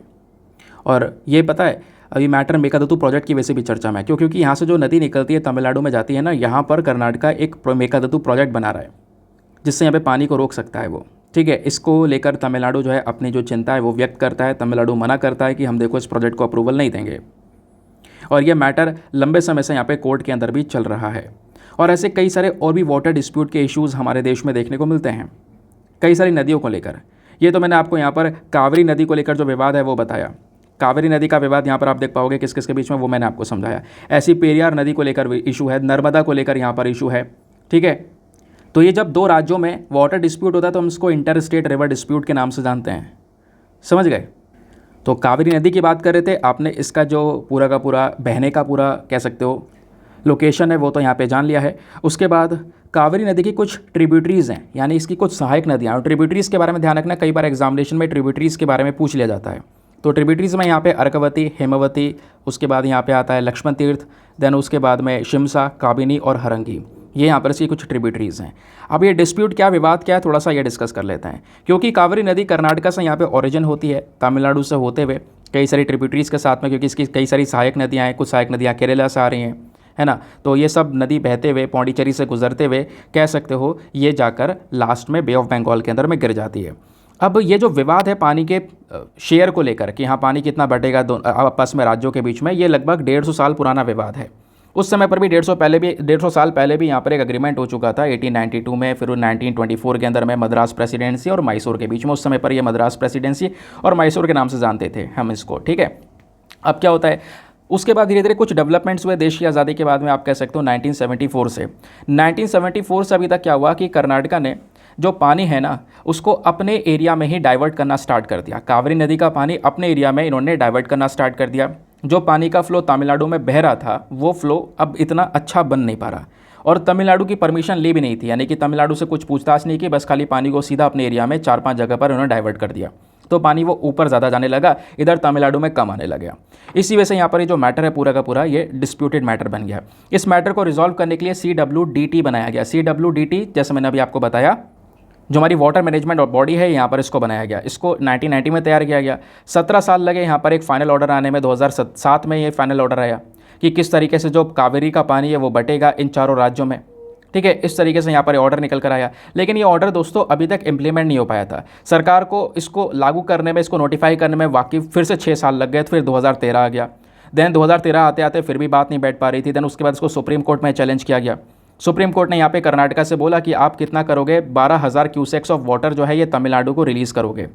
और ये पता है अभी मैटर मेकादतु प्रोजेक्ट की वैसे भी चर्चा में है, क्योंकि यहाँ से जो नदी निकलती है तमिलनाडु में जाती है ना, यहाँ पर कर्नाटका एक मेकादतु प्रोजेक्ट बना रहा है जिससे यहाँ पे पानी को रोक सकता है वो। ठीक है, इसको लेकर तमिलनाडु जो है अपनी जो चिंता है वो व्यक्त करता है। तमिलनाडु मना करता है कि हम देखो इस प्रोजेक्ट को अप्रूवल नहीं देंगे, और ये मैटर लंबे समय से यहाँ पे कोर्ट के अंदर भी चल रहा है। और ऐसे कई सारे और भी वाटर डिस्प्यूट के इश्यूज़ हमारे देश में देखने को मिलते हैं कई सारी नदियों को लेकर। ये तो मैंने आपको यहाँ पर कावेरी नदी को लेकर जो विवाद है वो बताया। कावेरी नदी का विवाद यहाँ पर आप देख पाओगे किस किस के बीच में, वो मैंने आपको समझाया। ऐसी पेरियार नदी को लेकर इशू है, नर्मदा को लेकर यहाँ पर इशू है, ठीक है। तो ये जब दो राज्यों में वाटर डिस्प्यूट होता है तो हम इसको इंटर स्टेट रिवर डिस्प्यूट के नाम से जानते हैं, समझ गए। तो कावेरी नदी की बात कर रहे थे, आपने इसका जो पूरा का पूरा बहने का पूरा कह सकते हो लोकेशन है वो तो यहाँ पे जान लिया है। उसके बाद कावेरी नदी की कुछ ट्रिब्यूटरीज़ हैं, यानी इसकी कुछ सहायक नदियाँ। और ट्रिब्यूटरीज़ के बारे में ध्यान रखना, कई बार एग्जामिनेशन में ट्रिब्यूटरीज़ के बारे में पूछ लिया जाता है। तो ट्रिब्यूटरीज़ में यहाँ पे अर्कवती, हेमवती, उसके बाद यहाँ पे आता है लक्ष्मण तीर्थ, देन उसके बाद में शिमसा, काबिनी और हरंगी, ये यहाँ पर इसकी कुछ ट्रिब्यूटरीज़ हैं। अब ये डिस्प्यूट क्या, विवाद क्या है, थोड़ा सा ये डिस्कस कर लेते हैं। क्योंकि कावेरी नदी कर्नाटका से यहाँ पे ओरिजिन होती है, तमिलनाडु से होते हुए कई सारी ट्रिब्यूटरीज़ के साथ में, क्योंकि इसकी कई सारी सहायक नदियाँ हैं, कुछ सहायक नदियाँ केरला से आ रही हैं, है ना। तो ये सब नदी बहते हुए पौंडीचेरी से गुजरते हुए कह सकते हो ये जाकर लास्ट में बे ऑफ बंगाल के अंदर में गिर जाती है। अब ये जो विवाद है पानी के शेयर को लेकर कि हाँ पानी कितना बटेगा आपस में राज्यों के बीच में, ये लगभग 150 साल पुराना विवाद है। उस समय पर भी 150 साल पहले भी यहाँ पर एक अग्रीमेंट हो चुका था 1892 में, फिर 1924 के अंदर में मद्रास प्रेसिडेंसी और मैसूर के बीच में। उस समय पर ये मद्रास प्रेसिडेंसी और मैसूर के नाम से जानते थे हम इसको, ठीक है। अब क्या होता है, उसके बाद धीरे धीरे कुछ डेवलपमेंट्स हुए देश की आज़ादी के बाद में, आप कह सकते हो 1974 से अभी तक क्या हुआ कि कर्नाटका ने जो पानी है ना उसको अपने एरिया में ही डाइवर्ट करना स्टार्ट कर दिया। कावेरी नदी का पानी अपने एरिया में इन्होंने डाइवर्ट करना स्टार्ट कर दिया। जो पानी का फ्लो तमिलनाडु में बह रहा था वो फ्लो अब इतना अच्छा बन नहीं पा रहा, और तमिलनाडु की परमिशन ली भी नहीं थी, यानी कि तमिलनाडु से कुछ पूछताछ नहीं की, बस खाली पानी को सीधा अपने एरिया में 4-5 जगह पर उन्होंने डाइवर्ट कर दिया। तो पानी वो ऊपर ज़्यादा जाने लगा, इधर तमिलनाडु में कम आने लगा। इसी वजह से यहाँ पर ये जो मैटर है पूरा का पूरा ये डिस्प्यूटेड मैटर बन गया। इस मैटर को रिजॉल्व करने के लिए CWDT बनाया गया। CWDT जैसे मैंने अभी आपको बताया, जो हमारी वाटर मैनेजमेंट बॉडी है, यहाँ पर इसको बनाया गया। इसको 1990 में तैयार किया गया। 17 साल लगे यहाँ पर एक फाइनल ऑर्डर आने में। 2007 में ये फाइनल ऑर्डर आया कि किस तरीके से जो कावेरी का पानी है वो बटेगा इन चारों राज्यों में, ठीक है। इस तरीके से यहाँ पर ऑर्डर निकल कर आया, लेकिन ये ऑर्डर दोस्तों अभी तक इम्प्लीमेंट नहीं हो पाया था। सरकार को इसको लागू करने में, इसको नोटिफाई करने में वाकई फिर से 6 साल लग गए। फिर 2013 आ गया। देन 2013 आते आते फिर भी बात नहीं बैठ पा रही थी। देन उसके बाद इसको सुप्रीम कोर्ट में चैलेंज किया गया। सुप्रीम कोर्ट ने यहाँ पे कर्नाटका से बोला कि आप कितना करोगे, 12,000 क्यूसेक्स ऑफ वाटर जो है ये तमिलनाडु को रिलीज़ करोगे।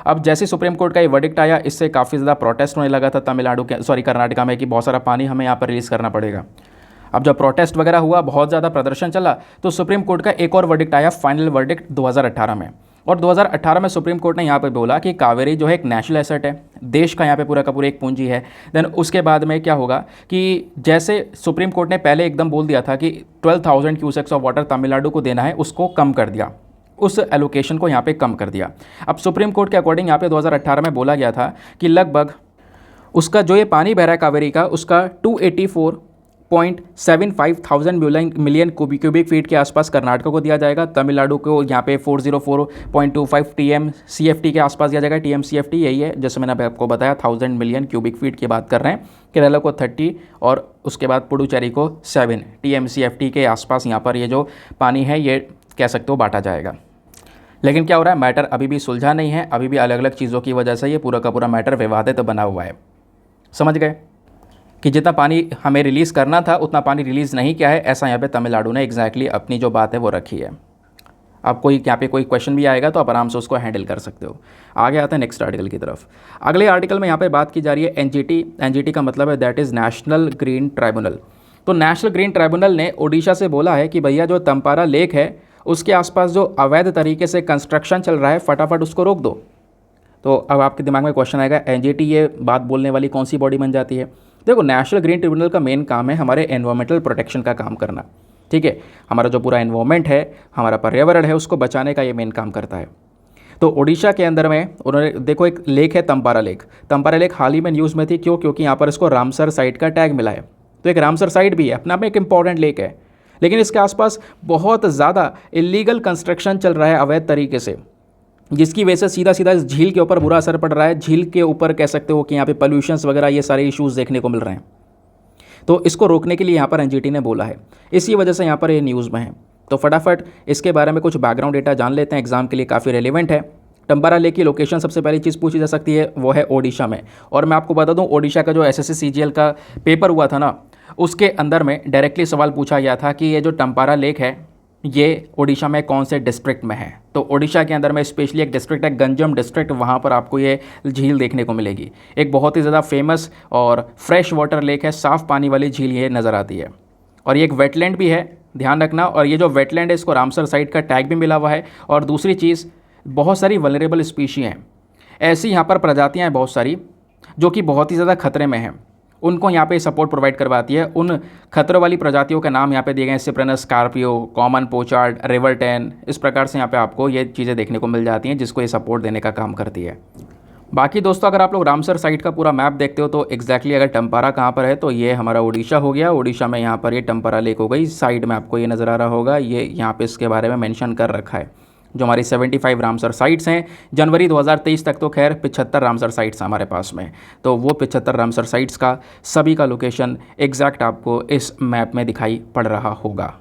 अब जैसे सुप्रीम कोर्ट का ये वर्डिक्ट आया, इससे काफ़ी ज़्यादा प्रोटेस्ट होने लगा था कर्नाटका में कि बहुत सारा पानी हमें यहाँ पर रिलीज़ करना पड़ेगा। अब जब प्रोटेस्ट वगैरह हुआ, बहुत ज़्यादा प्रदर्शन चला, तो सुप्रीम कोर्ट का एक और वर्डिक्ट आया, फाइनल वर्डिक्ट 2018 में। और 2018 में सुप्रीम कोर्ट ने यहाँ पे बोला कि कावेरी जो है एक नेशनल एसेट है, देश का यहाँ पे पूरा का पूरा एक पूंजी है। देन उसके बाद में क्या होगा कि जैसे सुप्रीम कोर्ट ने पहले एकदम बोल दिया था कि 12,000 क्यूसेक्स ऑफ वाटर तमिलनाडु को देना है, उसको कम कर दिया, उस एलोकेशन को यहाँ पे कम कर दिया। अब सुप्रीम कोर्ट के अकॉर्डिंग यहाँ पे 2018 में बोला गया था कि लगभग उसका जो ये पानी बह रहा है कावेरी का, उसका 284.75 मिलियन क्यूबिक फीट के आसपास कर्नाटक को दिया जाएगा। तमिलनाडु को यहाँ पे 404.25 TMCFT के आसपास दिया जाएगा। TMCFT यही है जैसे मैंने आपको बताया, 1000 मिलियन क्यूबिक फीट की बात कर रहे हैं। केरला को 30 और उसके बाद पुडुचेरी को 7 TMCFT के आसपास यहाँ पर ये जो पानी है ये कह सकते हो बांटा जाएगा। लेकिन क्या हो रहा है, मैटर अभी भी सुलझा नहीं है, अभी भी अलग अलग चीज़ों की वजह से ये पूरा का पूरा मैटर विवादित बना हुआ है। समझ गए कि जितना पानी हमें रिलीज़ करना था उतना पानी रिलीज़ नहीं किया है, ऐसा यहाँ पे तमिलनाडु ने एग्जैक्टली अपनी जो बात है वो रखी है। अब कोई यहाँ पे कोई क्वेश्चन भी आएगा तो आप आराम से उसको हैंडल कर सकते हो। आगे आते हैं नेक्स्ट आर्टिकल की तरफ। अगले आर्टिकल में यहाँ पे बात की जा रही है NGT का मतलब है that is national green tribunal. तो नेशनल ग्रीन ट्राइब्यूनल ने ओडिशा से बोला है कि भैया जो तंपारा लेक है उसके आसपास जो अवैध तरीके से कंस्ट्रक्शन चल रहा है फटाफट उसको रोक दो। तो अब आपके दिमाग में क्वेश्चन आएगा, NGT ये बात बोलने वाली कौन सी बॉडी बन जाती है? देखो, नेशनल ग्रीन ट्रिब्यूनल का मेन काम है हमारे एनवायरमेंटल प्रोटेक्शन का काम करना, ठीक है। हमारा जो पूरा एनवायरमेंट है, हमारा पर्यावरण है, उसको बचाने का ये मेन काम करता है। तो ओडिशा के अंदर में उन्होंने देखो एक लेक है तंपारा लेक। तंपारा लेक हाल ही में न्यूज़ में थी, क्यों? क्योंकि यहाँ पर इसको रामसर साइट का टैग मिला है। तो एक रामसर साइट भी है, अपना में एक इंपॉर्टेंट लेक है, लेकिन इसके आसपास बहुत ज़्यादा इलीगल कंस्ट्रक्शन चल रहा है अवैध तरीके से, जिसकी वजह से सीधा सीधा इस झील के ऊपर बुरा असर पड़ रहा है। झील के ऊपर कह सकते हो कि यहाँ पे पॉल्यूशंस वगैरह ये सारे इश्यूज़ देखने को मिल रहे हैं। तो इसको रोकने के लिए यहाँ पर NGT ने बोला है, इसी वजह से यहाँ पर ये न्यूज़ में है। तो फटाफट इसके बारे में कुछ बैकग्राउंड डेटा जान लेते हैं, एग्जाम के लिए काफ़ी रेलिवेंट है। तंपारा लेक की लोकेशन सबसे पहली चीज़ पूछी जा सकती है, वो है ओडिशा में। और मैं आपको बता दूँ, ओडिशा का जो SSC CGL का पेपर हुआ था ना, उसके अंदर में डायरेक्टली सवाल पूछा गया था कि ये जो तंपारा लेक है ये ओडिशा में कौन से डिस्ट्रिक्ट में है। तो ओडिशा के अंदर में स्पेशली एक डिस्ट्रिक्ट है गंजम डिस्ट्रिक्ट, वहाँ पर आपको ये झील देखने को मिलेगी। एक बहुत ही ज़्यादा फेमस और फ्रेश वाटर लेक है, साफ़ पानी वाली झील ये नज़र आती है। और ये एक वेटलैंड भी है, ध्यान रखना। और ये जो वेटलैंड है इसको रामसर साइट का टैग भी मिला हुआ है। और दूसरी चीज़, बहुत सारी वल्नरेबल स्पीशी हैं, ऐसी यहाँ पर प्रजातियाँ हैं बहुत सारी जो कि बहुत ही ज़्यादा खतरे में हैं, उनको यहाँ पे सपोर्ट प्रोवाइड करवाती है। उन खतरों वाली प्रजातियों के नाम यहाँ पे दिए गए हैं, Cyprinus carpio, common pochard, river tern. इस प्रकार से यहाँ पे आपको ये चीज़ें देखने को मिल जाती हैं जिसको ये सपोर्ट देने का काम करती है। बाकी दोस्तों, अगर आप लोग रामसर साइट का पूरा मैप देखते हो तो एग्जैक्टली अगर टम्पारा कहाँ पर है तो ये हमारा उड़ीसा हो गया। उड़ीसा में यहाँ पर ये टम्पारा लेक हो गई। साइड में आपको ये नज़र आ रहा होगा, ये यहाँ पे इसके बारे में मेंशन कर रखा है। जो हमारी 75 रामसर साइट्स हैं, जनवरी 2023 तक तो खैर 75 रामसर साइट्स हमारे पास में, तो वो 75 रामसर साइट्स का सभी का लोकेशन एग्जैक्ट आपको इस मैप में दिखाई पड़ रहा होगा।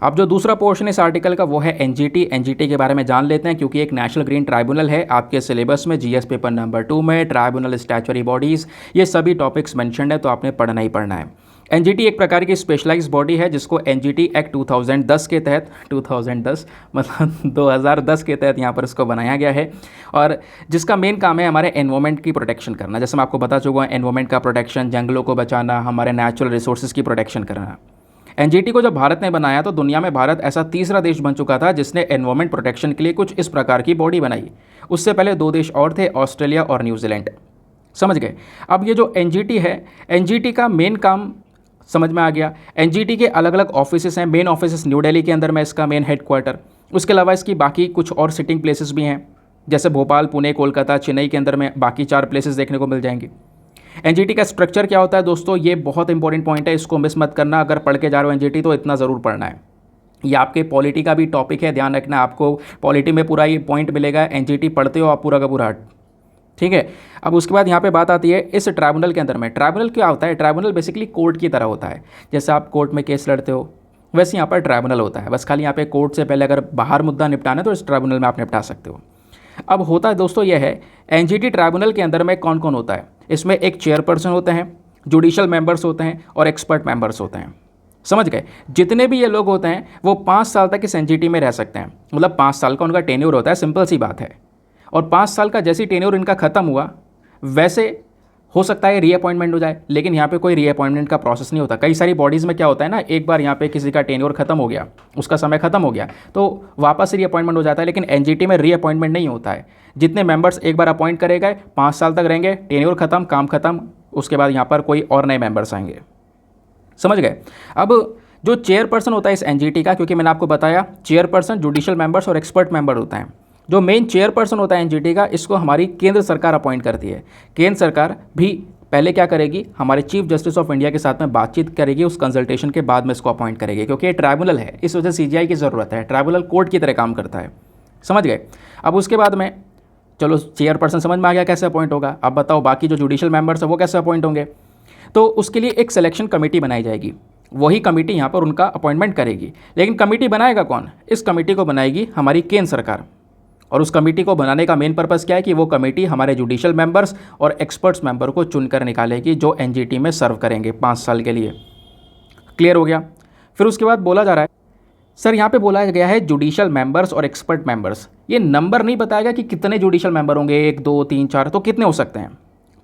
अब जो दूसरा पोर्शन इस आर्टिकल का वो है एनजीटी। एनजीटी के बारे में जान लेते हैं, क्योंकि एक नेशनल ग्रीन ट्राइब्यूनल है। आपके सिलेबस में जीएस पेपर नंबर 2 में ट्राइब्यूनल, स्टैच्यूटरी बॉडीज़, ये सभी टॉपिक्स मेंशन्ड है, तो आपने पढ़ना ही पढ़ना है। एनजीटी एक प्रकार की स्पेशलाइज्ड बॉडी है जिसको एनजीटी एक्ट 2010 के तहत, 2010 मतलब 2010 के तहत यहाँ पर इसको बनाया गया है, और जिसका मेन काम है हमारे एनवायरमेंट की प्रोटेक्शन करना। जैसे मैं आपको बता चुका हूँ, एनवायरमेंट का प्रोटेक्शन, जंगलों को बचाना, हमारे नेचुरल रिसोर्सेज की प्रोटेक्शन करना। एनजीटी को जब भारत ने बनाया तो दुनिया में भारत ऐसा तीसरा देश बन चुका था जिसने एनवायरमेंट प्रोटेक्शन के लिए कुछ इस प्रकार की बॉडी बनाई। उससे पहले 2 देश और थे, ऑस्ट्रेलिया और न्यूजीलैंड। समझ गए। अब ये जो एनजीटी है, एनजीटी का मेन काम समझ में आ गया। एनजीटी के अलग अलग ऑफिसेस हैं। मेन ऑफिस न्यू दिल्ली के अंदर में इसका मेन हेडक्वार्टर, उसके अलावा इसकी बाकी कुछ और सिटिंग प्लेसेस भी हैं, जैसे भोपाल, पुणे, कोलकाता, चेन्नई के अंदर में बाकी 4 प्लेसेस देखने को मिल जाएंगी। एनजीटी का स्ट्रक्चर क्या होता है दोस्तों, ये बहुत इंपॉर्टेंट पॉइंट है, इसको मिस मत करना। अगर पढ़ के जा रहे हो एनजीटी तो इतना ज़रूर पढ़ना है। ये आपके पॉलिटी का भी टॉपिक है, ध्यान रखना। आपको पॉलिटी में पूरा ये पॉइंट मिलेगा, एनजीटी पढ़ते हो आप पूरा का पूरा, ठीक है। अब उसके बाद यहाँ पे बात आती है इस ट्राइब्यूनल के अंदर में। ट्राइब्यूनल क्या होता है? ट्राइब्यूनल बेसिकली कोर्ट की तरह होता है। जैसे आप कोर्ट में केस लड़ते हो वैसे यहाँ पर ट्राइब्यूनल होता है। बस खाली यहाँ पे कोर्ट से पहले अगर बाहर मुद्दा निपटाना है तो इस ट्राइब्यूनल में आप निपटा सकते हो। अब होता है दोस्तों यह है, एनजीटी ट्राइब्यूनल के अंदर में कौन कौन होता है? इसमें एक चेयरपर्सन होते हैं, जुडिशल मेंबर्स होते हैं और एक्सपर्ट मेंबर्स होते हैं। समझ गए। जितने भी ये लोग होते हैं वो 5 साल तक इस एनजीटी में रह सकते हैं, मतलब 5 साल का उनका टेन्योर होता है, सिंपल सी बात है। और 5 साल का जैसे टेन्योर इनका ख़त्म हुआ वैसे हो सकता है रीअपॉइंटमेंट हो जाए, लेकिन यहाँ पे कोई रीअपॉइंटमेंट का प्रोसेस नहीं होता। कई सारी बॉडीज़ में क्या होता है ना, एक बार यहाँ पे किसी का टेन्योर खत्म हो गया, उसका समय खत्म हो गया तो वापस रीअपॉइंटमेंट हो जाता है, लेकिन एनजीटी में रीअपॉइंटमेंट नहीं होता है। जितने मेंबर्स एक बार अपॉइंट करे गए 5 साल तक रहेंगे, टेन्योर खत्म, काम खत्म, उसके बाद यहाँ पर कोई और नए मेंबर्स आएंगे। समझ गए। अब जो चेयरपर्सन होता है इस एनजीटी का, क्योंकि मैंने आपको बताया चेयरपर्सन, जुडिशियल मेंबर्स और एक्सपर्ट मेंबर होता है। जो मेन चेयरपर्सन होता है एनजीटी का, इसको हमारी केंद्र सरकार अपॉइंट करती है। केंद्र सरकार भी पहले क्या करेगी, हमारे चीफ जस्टिस ऑफ इंडिया के साथ में बातचीत करेगी, उस कंसल्टेशन के बाद में इसको अपॉइंट करेगी, क्योंकि ये ट्राइब्यूनल है, इस वजह से सीजीआई की ज़रूरत है। ट्राइब्यूनल कोर्ट की तरह काम करता है। समझ गए। अब उसके बाद में चलो चेयरपर्सन समझ में आ गया कैसे अपॉइंट होगा। अब बताओ बाकी जो जुडिशियल मेंबर्स है वो कैसे अपॉइंट होंगे। तो उसके लिए एक सिलेक्शन कमेटी बनाई जाएगी, वही कमेटी यहाँ पर उनका अपॉइंटमेंट करेगी। लेकिन कमेटी बनाएगा कौन? इस कमेटी को बनाएगी हमारी केंद्र सरकार। और उस कमेटी को बनाने का मेन पर्पस क्या है कि वो कमेटी हमारे जुडिशियल मेंबर्स और एक्सपर्ट्स मेंबर को चुनकर निकालेगी जो एनजीटी में सर्व करेंगे 5 साल के लिए। क्लियर हो गया। फिर उसके बाद बोला जा रहा है, सर यहाँ पे बोला गया है जुडिशियल मेंबर्स और एक्सपर्ट मेंबर्स, ये नंबर नहीं बताएगा कि कितने जुडिशियल मेंबर होंगे, 1 2 3 4, तो कितने हो सकते हैं।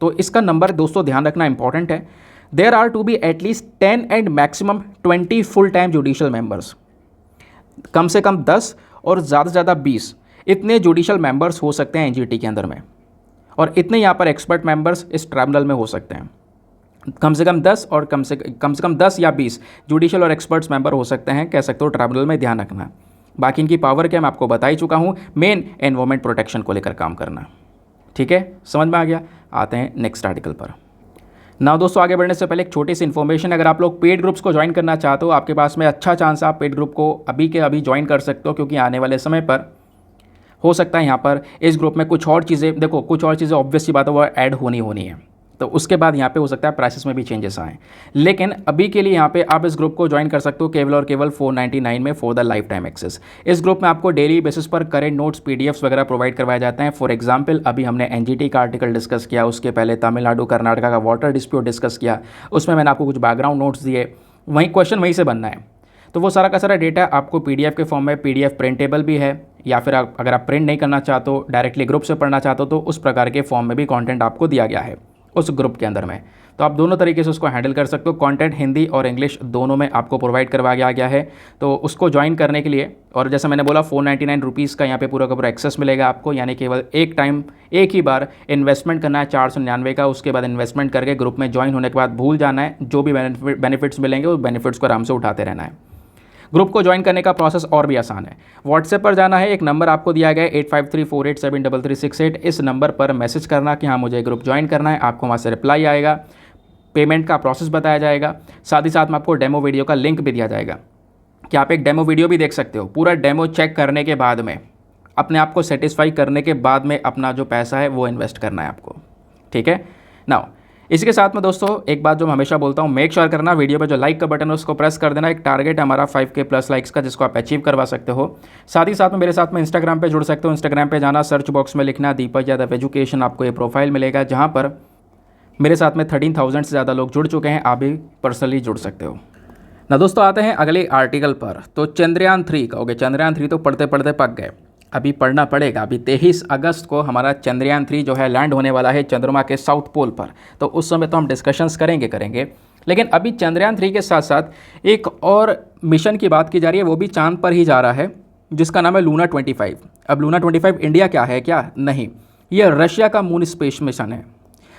तो इसका नंबर दोस्तों ध्यान रखना इंपॉर्टेंट है। There are to be at least 10 and maximum 20 full time judicial members. कम से कम 10 और ज़्यादा से ज़्यादा 20 इतने जुडिशियल मेंबर्स हो सकते हैं एनजीटी के अंदर में, और इतने यहाँ पर एक्सपर्ट मेंबर्स इस ट्राइब्यूनल में हो सकते हैं। कम से कम 10 और कम से कम 10 या 20 जुडिशियल और एक्सपर्ट्स मेंबर हो सकते हैं, कह सकते हो ट्राइब्यूनल में। ध्यान रखना। बाकी इनकी पावर क्या मैं आपको बता ही चुका हूँ, मेन एनवायरमेंट प्रोटेक्शन को लेकर काम करना। ठीक है, समझ में आ गया। आते हैं नेक्स्ट आर्टिकल पर। ना दोस्तों, आगे बढ़ने से पहले एक छोटी सी इन्फॉर्मेशन, अगर आप लोग पेड ग्रुप्स को ज्वाइन करना चाहते हो, आपके पास में अच्छा चांस है आप पेड ग्रुप को अभी के अभी ज्वाइन कर सकते हो, क्योंकि आने वाले समय पर हो सकता है यहाँ पर इस ग्रुप में कुछ और चीज़ें, देखो कुछ और चीज़ें ऑब्वियस सी बात है वो ऐड होनी है, तो उसके बाद यहाँ पे हो सकता है प्राइसेस में भी चेंजेस आएँ। लेकिन अभी के लिए यहाँ पे आप इस ग्रुप को ज्वाइन कर सकते हो केवल और केवल 499 में for the life time access. इस ग्रुप में आपको डेली बेसिस पर करेंट नोट्स, पीडीएफ्स वगैरह प्रोवाइड करवाए जाते हैं। फॉर एग्जाम्पल अभी हमने एनजीटी का आर्टिकल डिस्कस किया, उसके पहले तमिलनाडु कर्नाटका का वाटर डिस्प्यूट डिस्कस किया, उसमें मैंने आपको कुछ बैकग्राउंड नोट्स दिए, वहीं क्वेश्चन वहीं से बनना है। तो वो सारा का सारा डेटा आपको PDF के फॉर्म में, PDF प्रिंटेबल भी है, या फिर अगर आप प्रिंट नहीं करना चाहते हो, डायरेक्टली ग्रुप से पढ़ना चाहते हो, तो उस प्रकार के फॉर्म में भी कंटेंट आपको दिया गया है उस ग्रुप के अंदर में। तो आप दोनों तरीके से उसको हैंडल कर सकते हो। कंटेंट हिंदी और इंग्लिश दोनों में आपको प्रोवाइड करवाया गया है। तो उसको ज्वाइन करने के लिए, और जैसे मैंने बोला 499 रुपीज़ का यहाँ पे पूरा का पूरा एक्सेस मिलेगा आपको, यानी केवल एक ही बार इन्वेस्टमेंट करना है 499 का। उसके बाद इन्वेस्टमेंट करके ग्रुप में ज्वाइन होने के बाद भूल जाना है, जो भी बेनिफिट्स मिलेंगे उस बेनिफिट्स को आराम से उठाते रहना है। ग्रुप को ज्वाइन करने का प्रोसेस और भी आसान है। व्हाट्सएप पर जाना है, एक नंबर आपको दिया गया है 8534873368। इस नंबर पर मैसेज करना कि हाँ मुझे ग्रुप ज्वाइन करना है, आपको वहाँ से रिप्लाई आएगा, पेमेंट का प्रोसेस बताया जाएगा, साथ ही साथ में आपको डेमो वीडियो का लिंक भी दिया जाएगा कि आप एक डेमो वीडियो भी देख सकते हो। पूरा डेमो चेक करने के बाद में, अपने आप को सेटिस्फाई करने के बाद में अपना जो पैसा है वो इन्वेस्ट करना है आपको, ठीक है। नाउ इसी के साथ में दोस्तों एक बात जो मैं हमेशा बोलता हूँ, मेक श्योर करना वीडियो पे जो लाइक का बटन है उसको प्रेस कर देना। एक टारगेट है हमारा 5K प्लस लाइक्स का, जिसको आप अचीव करवा सकते हो। साथ ही साथ में मेरे साथ में इंस्टाग्राम पे जुड़ सकते हो। इंस्टाग्राम पे जाना, सर्च बॉक्स में लिखना दीपक यादव एजुकेशन, आपको ये प्रोफाइल मिलेगा जहाँ पर मेरे साथ में 13,000 से ज़्यादा लोग जुड़ चुके हैं। आप भी पर्सनली जुड़ सकते हो ना। दोस्तों आते हैं अगले आर्टिकल पर। तो चंद्रयान 3 कहोगे, चंद्रयान 3 तो पढ़ते पढ़ते पक गए, अभी पढ़ना पड़ेगा। अभी 23 अगस्त को हमारा चंद्रयान 3 जो है लैंड होने वाला है चंद्रमा के साउथ पोल पर। तो उस समय तो हम डिस्कशंस करेंगे, लेकिन अभी चंद्रयान 3 के साथ साथ एक और मिशन की बात की जा रही है, वो भी चांद पर ही जा रहा है, जिसका नाम है लूना 25। अब लूना 25 इंडिया क्या है क्या? नहीं, यह रशिया का मून स्पेस मिशन है।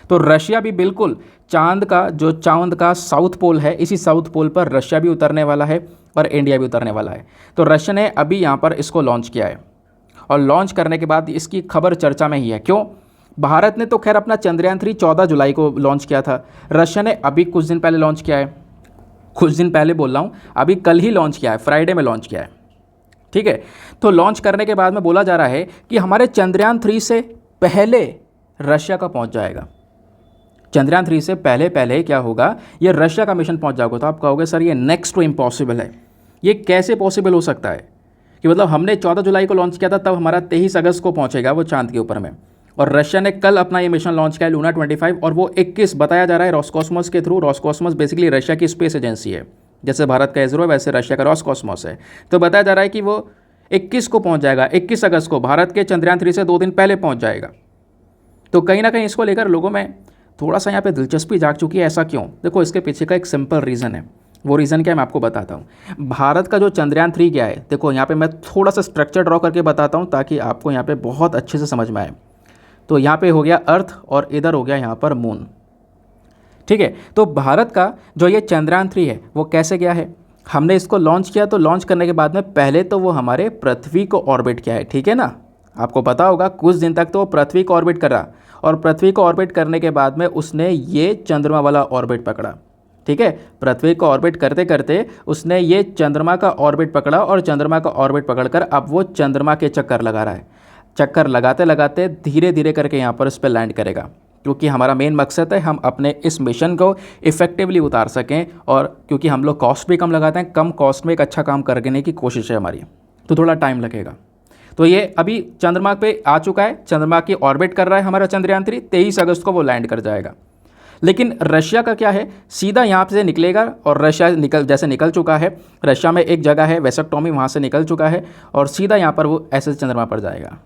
तो रशिया भी बिल्कुल चांद का साउथ पोल है, इसी साउथ पोल पर रशिया भी उतरने वाला है और इंडिया भी उतरने वाला है। तो रशिया ने अभी यहाँ पर इसको लॉन्च किया है, और लॉन्च करने के बाद इसकी खबर चर्चा में ही है। क्यों? भारत ने तो खैर अपना चंद्रयान 3 14 जुलाई को लॉन्च किया था, रशिया ने अभी कुछ दिन पहले लॉन्च किया है। कुछ दिन पहले बोल रहा हूँ, अभी कल ही लॉन्च किया है, फ्राइडे में लॉन्च किया है, ठीक है। तो लॉन्च करने के बाद में बोला जा रहा है कि हमारे चंद्रयान 3 से पहले रशिया का पहुँच जाएगा। चंद्रयान 3 से पहले क्या होगा, ये रशिया का मिशन पहुँच जाएगा। तो आप कहोगे सर ये नेक्स्ट टू इम्पॉसिबल है, ये कैसे पॉसिबल हो सकता है कि मतलब हमने 14 जुलाई को लॉन्च किया था, तब हमारा 23 अगस्त को पहुंचेगा वो चांद के ऊपर में, और रशिया ने कल अपना ये मिशन लॉन्च किया है लूना 25, और वो 21 बताया जा रहा है रॉसकॉस्मोस के थ्रू। रॉसकॉस्मोस बेसिकली रशिया की स्पेस एजेंसी है, जैसे भारत का इसरो है वैसे रशिया का रॉसकॉस्मोस है। तो बताया जा रहा है कि वो 21 को पहुँच जाएगा, 21 अगस्त को भारत के चंद्रयान 3 से 2 दिन पहले पहुँच जाएगा। तो कहीं ना कहीं इसको लेकर लोगों में थोड़ा सा यहाँ पे दिलचस्पी जाग चुकी है। ऐसा क्यों? देखो इसके पीछे का एक सिंपल रीज़न है। वो रीज़न क्या है मैं आपको बताता हूँ। भारत का जो चंद्रयान 3 गया है, देखो यहाँ पे मैं थोड़ा सा स्ट्रक्चर ड्रॉ करके बताता हूँ ताकि आपको यहाँ पे बहुत अच्छे से समझ में आए। तो यहाँ पे हो गया अर्थ और इधर हो गया यहाँ पर मून, ठीक है। तो भारत का जो ये चंद्रयान 3 है वो कैसे गया है, हमने इसको लॉन्च किया। तो लॉन्च करने के बाद में पहले तो वो हमारे पृथ्वी को ऑर्बिट किया है, ठीक है ना। आपको पता होगा कुछ दिन तक तो वो पृथ्वी को ऑर्बिट कर रहा, और पृथ्वी को ऑर्बिट करने के बाद में उसने ये चंद्रमा वाला ऑर्बिट पकड़ा, ठीक है। पृथ्वी को ऑर्बिट करते करते उसने ये चंद्रमा का ऑर्बिट पकड़ा, और चंद्रमा का ऑर्बिट पकड़कर अब वो चंद्रमा के चक्कर लगा रहा है। चक्कर लगाते लगाते धीरे धीरे करके यहाँ पर उस पर लैंड करेगा, क्योंकि हमारा मेन मकसद है हम अपने इस मिशन को इफेक्टिवली उतार सकें, और क्योंकि हम लोग कॉस्ट भी कम लगाते हैं, कम कॉस्ट में एक अच्छा काम करने की कोशिश है हमारी, तो थोड़ा टाइम लगेगा। तो ये अभी चंद्रमा पे आ चुका है, चंद्रमा की ऑर्बिट कर रहा है हमारा चंद्रयान 3। 23 अगस्त को वो लैंड कर जाएगा। लेकिन रशिया का क्या है, सीधा यहाँ से निकलेगा, और रशिया निकल चुका है। रशिया में एक जगह है वेसकटॉमी, वहाँ से निकल चुका है, और सीधा यहाँ पर वो ऐसे चंद्रमा पर जाएगा।